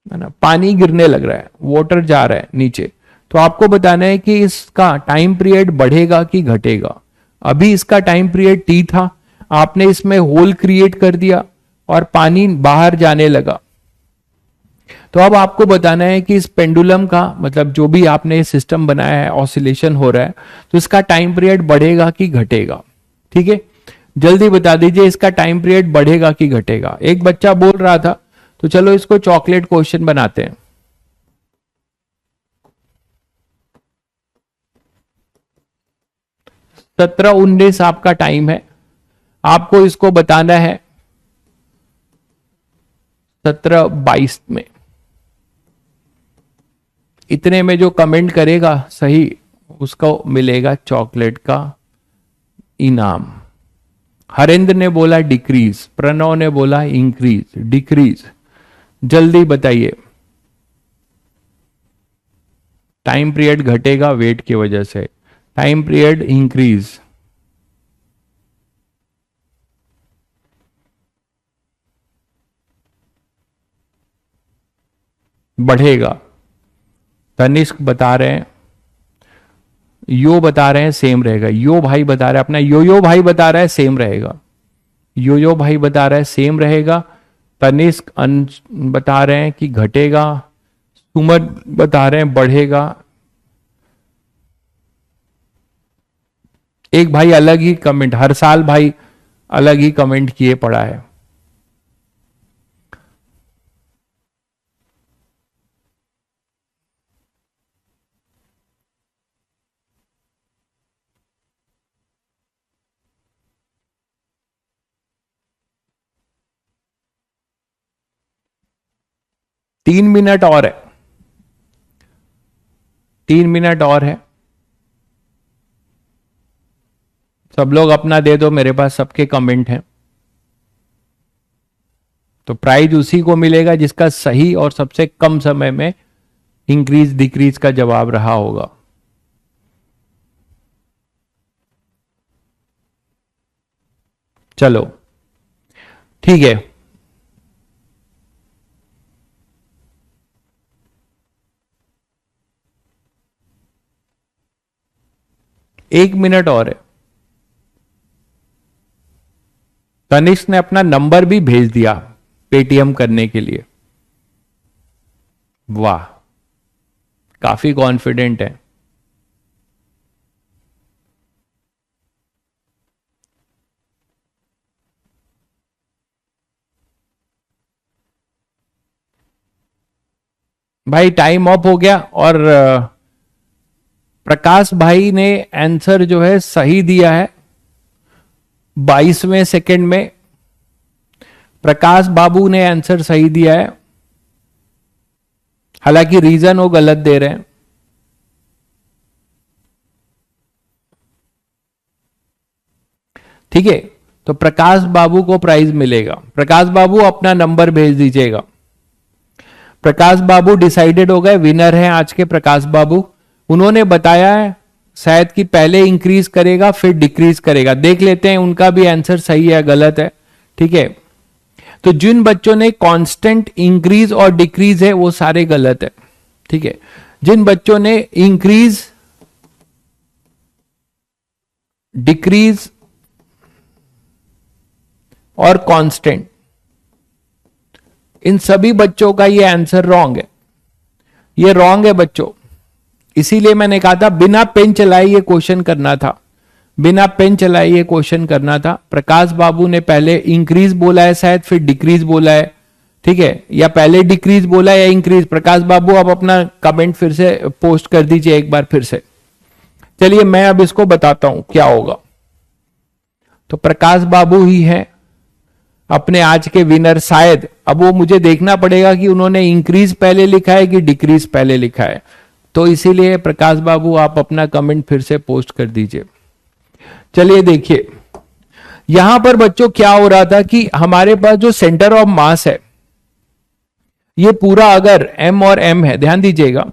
है ना, पानी गिरने लग रहा है, वाटर जा रहा है नीचे। तो आपको बताना है कि इसका टाइम पीरियड बढ़ेगा कि घटेगा। अभी इसका टाइम पीरियड टी था, आपने इसमें होल क्रिएट कर दिया और पानी बाहर जाने लगा। तो अब आपको बताना है कि इस पेंडुलम का मतलब जो भी आपने सिस्टम बनाया है, ऑसिलेशन हो रहा है, तो इसका टाइम पीरियड बढ़ेगा कि घटेगा। ठीक है, जल्दी बता दीजिए इसका टाइम पीरियड बढ़ेगा कि घटेगा। एक बच्चा बोल रहा था, तो चलो इसको चॉकलेट क्वेश्चन बनाते हैं। सत्रह 19 आपका टाइम है, आपको इसको बताना है 17-22 में। इतने में जो कमेंट करेगा सही उसको मिलेगा चॉकलेट का इनाम। हरेंद्र ने बोला डिक्रीज, प्रणव ने बोला इंक्रीज, डिक्रीज, जल्दी बताइए। टाइम पीरियड घटेगा वेट की वजह से, टाइम पीरियड इंक्रीज। बढ़ेगा। तनिष्क बता रहे हैं, यो बता रहे हैं सेम रहेगा। यो भाई बता रहा है अपना, यो भाई बता रहा है सेम रहेगा। यो भाई बता रहा है सेम रहेगा। तनिष्क बता रहे हैं कि घटेगा। सुमन बता रहे हैं बढ़ेगा। एक भाई अलग ही कमेंट, हर साल भाई अलग ही कमेंट किए पड़ा है। तीन मिनट और है, 3 मिनट और है। सब लोग अपना दे दो, मेरे पास सबके कमेंट हैं। तो प्राइज उसी को मिलेगा जिसका सही और सबसे कम समय में इंक्रीज डिक्रीज का जवाब रहा होगा। चलो ठीक है, एक मिनट और है। तनिष्क ने अपना नंबर भी भेज दिया पेटीएम करने के लिए। वाह, काफी कॉन्फिडेंट है। भाई टाइम ऑफ हो गया और प्रकाश भाई ने आंसर जो है सही दिया है 22वें सेकंड में। प्रकाश बाबू ने आंसर सही दिया है, हालांकि रीजन वो गलत दे रहे हैं। ठीक है, तो प्रकाश बाबू को प्राइज मिलेगा। प्रकाश बाबू अपना नंबर भेज दीजिएगा। प्रकाश बाबू डिसाइडेड हो गए, विनर हैं आज के प्रकाश बाबू। उन्होंने बताया है शायद कि पहले इंक्रीज करेगा फिर डिक्रीज करेगा। देख लेते हैं उनका भी आंसर सही है गलत है। ठीक है, तो जिन बच्चों ने कांस्टेंट इंक्रीज और डिक्रीज है वो सारे गलत है। ठीक है, जिन बच्चों ने इंक्रीज डिक्रीज और कांस्टेंट, इन सभी बच्चों का ये आंसर रॉन्ग है। ये रॉन्ग है बच्चों, इसीलिए मैंने कहा था बिना पेन चलाए ये क्वेश्चन करना था। बिना पेन चलाए ये क्वेश्चन करना था। प्रकाश बाबू ने पहले इंक्रीज बोला है शायद, फिर डिक्रीज बोला है। ठीक है, या पहले डिक्रीज बोला है या इंक्रीज। प्रकाश बाबू आप अपना कमेंट फिर से पोस्ट कर दीजिए एक बार फिर से। चलिए मैं अब इसको बताता हूं क्या होगा। तो प्रकाश बाबू ही है अपने आज के विनर शायद। अब वो मुझे देखना पड़ेगा कि उन्होंने इंक्रीज पहले लिखा है कि डिक्रीज पहले लिखा है। तो इसीलिए प्रकाश बाबू आप अपना कमेंट फिर से पोस्ट कर दीजिए। चलिए देखिए, यहां पर बच्चों क्या हो रहा था कि हमारे पास जो सेंटर ऑफ मास है ये पूरा अगर m और m है, ध्यान दीजिएगा,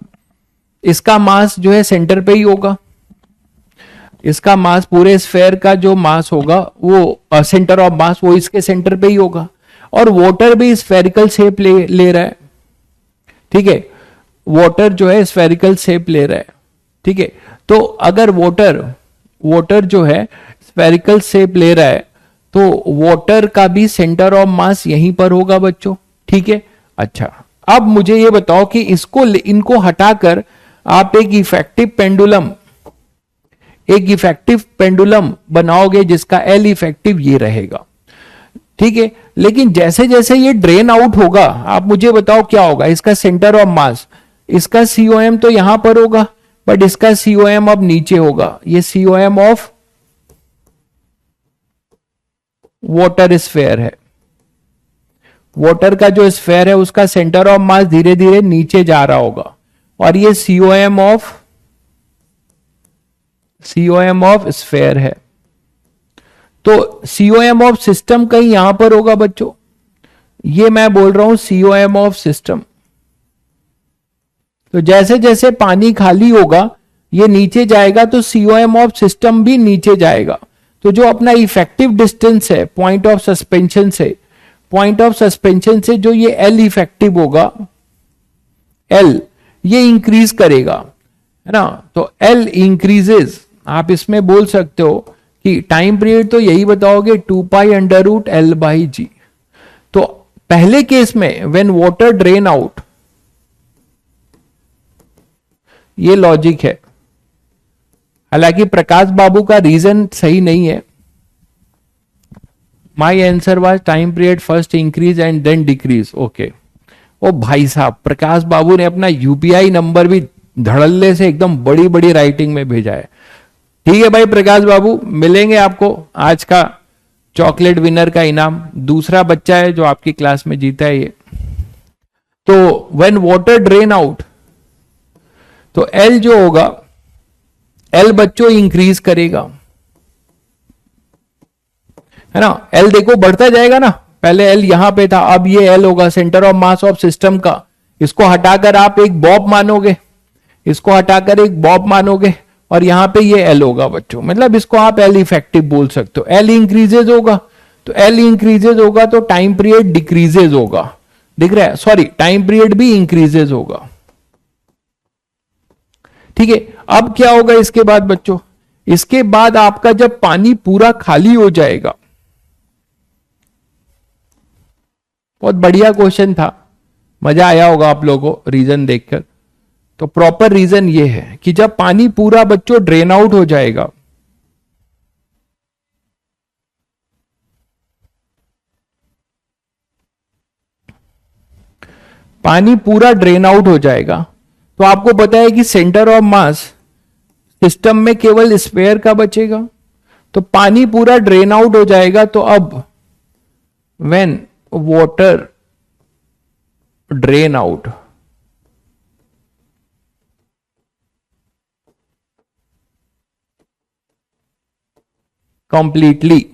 इसका मास जो है सेंटर पे ही होगा। इसका मास, पूरे स्फेयर का जो मास होगा वो सेंटर ऑफ मास वो इसके सेंटर पे ही होगा। और वाटर भी स्फेरिकल शेप ले रहा है। ठीक है, वाटर जो है स्फेरिकल शेप ले रहा है। ठीक है, तो अगर वाटर जो है स्फेरिकल शेप ले रहा है तो वाटर का भी सेंटर ऑफ मास यहीं पर होगा बच्चों। ठीक है, अच्छा अब मुझे ये बताओ कि इनको हटाकर आप एक इफेक्टिव पेंडुलम बनाओगे जिसका एल इफेक्टिव ये रहेगा, ठीक है। लेकिन जैसे जैसे ये ड्रेन आउट होगा, आप मुझे बताओ क्या होगा, इसका सेंटर ऑफ मास, इसका सीओएम तो यहां पर होगा, बट इसका सीओएम अब नीचे होगा, ये सीओएम ऑफ वाटर स्फेयर है। वाटर का जो स्फेयर है उसका सेंटर ऑफ मास धीरे धीरे नीचे जा रहा होगा, और ये सीओएम ऑफ स्फेयर है। तो सीओएम ऑफ सिस्टम कहीं यहां पर होगा बच्चों, ये मैं बोल रहा हूं सीओएम ऑफ सिस्टम। तो जैसे जैसे पानी खाली होगा ये नीचे जाएगा, तो सीओएम ऑफ सिस्टम भी नीचे जाएगा। तो जो अपना इफेक्टिव डिस्टेंस है पॉइंट ऑफ सस्पेंशन से जो ये एल इफेक्टिव होगा, एल ये इंक्रीज करेगा, है ना। तो एल इंक्रीजेज, आप इसमें बोल सकते हो कि टाइम पीरियड तो यही बताओगे 2π√L/G। तो पहले केस में व्हेन वाटर ड्रेन आउट, ये लॉजिक है। हालांकि प्रकाश बाबू का रीजन सही नहीं है। My answer was time period first increase and then decrease. Okay, ओ भाई साहब, प्रकाश बाबू ने अपना यूपीआई नंबर भी धड़ल्ले से एकदम बड़ी बड़ी राइटिंग में भेजा है। ठीक है भाई प्रकाश बाबू, मिलेंगे आपको आज का चॉकलेट विनर का इनाम। दूसरा बच्चा है जो आपकी क्लास में जीता है ये। तो व्हेन वाटर ड्रेन आउट, तो एल जो होगा, एल बच्चों इंक्रीज करेगा, है ना। एल देखो बढ़ता जाएगा ना, पहले एल यहां पे था, अब ये एल होगा centre of mass of system का। इसको हटाकर आप एक बॉब मानोगे, और यहां पे ये एल होगा बच्चों, मतलब इसको आप एल इफेक्टिव बोल सकते हो। एल इंक्रीजेज होगा, तो टाइम पीरियड डिक्रीजेज होगा, दिख रहा है, सॉरी टाइम पीरियड भी इंक्रीजेज होगा। ठीक है, अब क्या होगा इसके बाद बच्चों, इसके बाद आपका जब पानी पूरा खाली हो जाएगा, बहुत बढ़िया क्वेश्चन था, मजा आया होगा आप लोगों को रीजन देखकर। तो प्रॉपर रीजन ये है कि जब पानी पूरा बच्चों ड्रेन आउट हो जाएगा, तो आपको पता है कि सेंटर ऑफ मास सिस्टम में केवल स्फेयर का बचेगा। तो पानी पूरा ड्रेन आउट हो जाएगा, तो अब when water drain out, completely,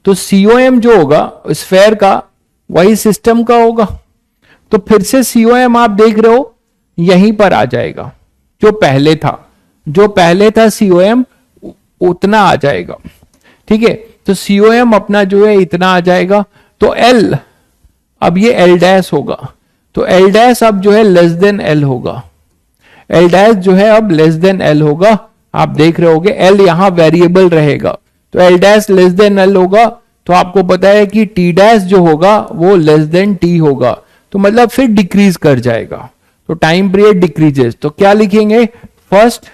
तो सीओएम जो होगा स्फेयर का वही सिस्टम का होगा। तो फिर से सीओएम आप देख रहे हो यहीं पर आ जाएगा, जो पहले था सीओएम उतना आ जाएगा। ठीक है, तो सीओएम अपना जो है इतना आ जाएगा। तो एल, अब ये एल डैश होगा, तो एल डैश अब जो है लेस देन एल होगा, आप देख रहे होगे एल यहां वेरिएबल रहेगा, तो L dash less than L होगा। तो आपको पता है कि टी डैश जो होगा वो लेस देन टी होगा, तो मतलब फिर डिक्रीज कर जाएगा, तो टाइम पीरियड डिक्रीजेस। तो क्या लिखेंगे, फर्स्ट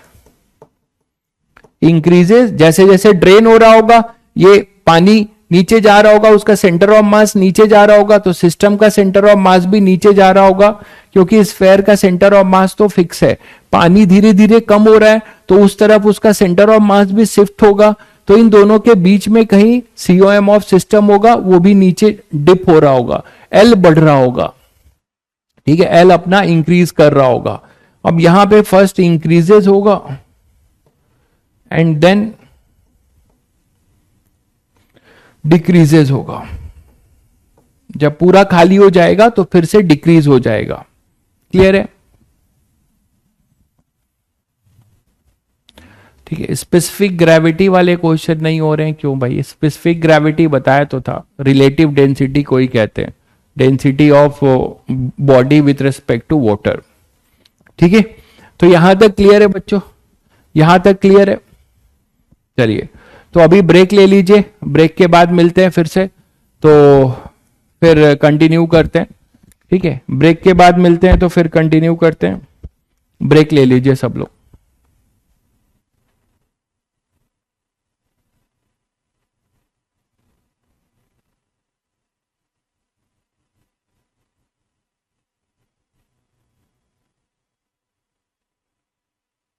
इंक्रीजेस, जैसे जैसे ड्रेन हो रहा होगा ये पानी नीचे जा रहा होगा, उसका सेंटर ऑफ मास नीचे जा रहा होगा, तो सिस्टम का सेंटर ऑफ मास भी नीचे जा रहा होगा, क्योंकि स्फेयर का सेंटर ऑफ मास तो फिक्स है। पानी धीरे धीरे कम हो रहा है, तो उस तरफ उसका सेंटर ऑफ मास भी शिफ्ट होगा, तो इन दोनों के बीच में कहीं सीओएम ऑफ सिस्टम होगा, वो भी नीचे डिप हो रहा होगा, एल बढ़ रहा होगा। ठीक है, एल अपना इंक्रीज कर रहा होगा। अब यहां पे फर्स्ट इंक्रीजेस होगा एंड देन डिक्रीजेस होगा। जब पूरा खाली हो जाएगा तो फिर से डिक्रीज हो जाएगा। क्लियर है? ठीक है, स्पेसिफिक ग्रेविटी वाले क्वेश्चन नहीं हो रहे हैं, क्यों भाई? स्पेसिफिक ग्रेविटी बताया तो था, रिलेटिव डेंसिटी कोई कहते हैं, density of body with respect to water. ठीक है, तो यहां तक क्लियर है बच्चों? यहां तक क्लियर है? चलिए, तो अभी ब्रेक ले लीजिए, ब्रेक के बाद मिलते हैं फिर से, तो फिर कंटिन्यू करते हैं। ठीक है, ब्रेक के बाद मिलते हैं तो फिर कंटिन्यू करते हैं। ब्रेक ले लीजिए सब लोग।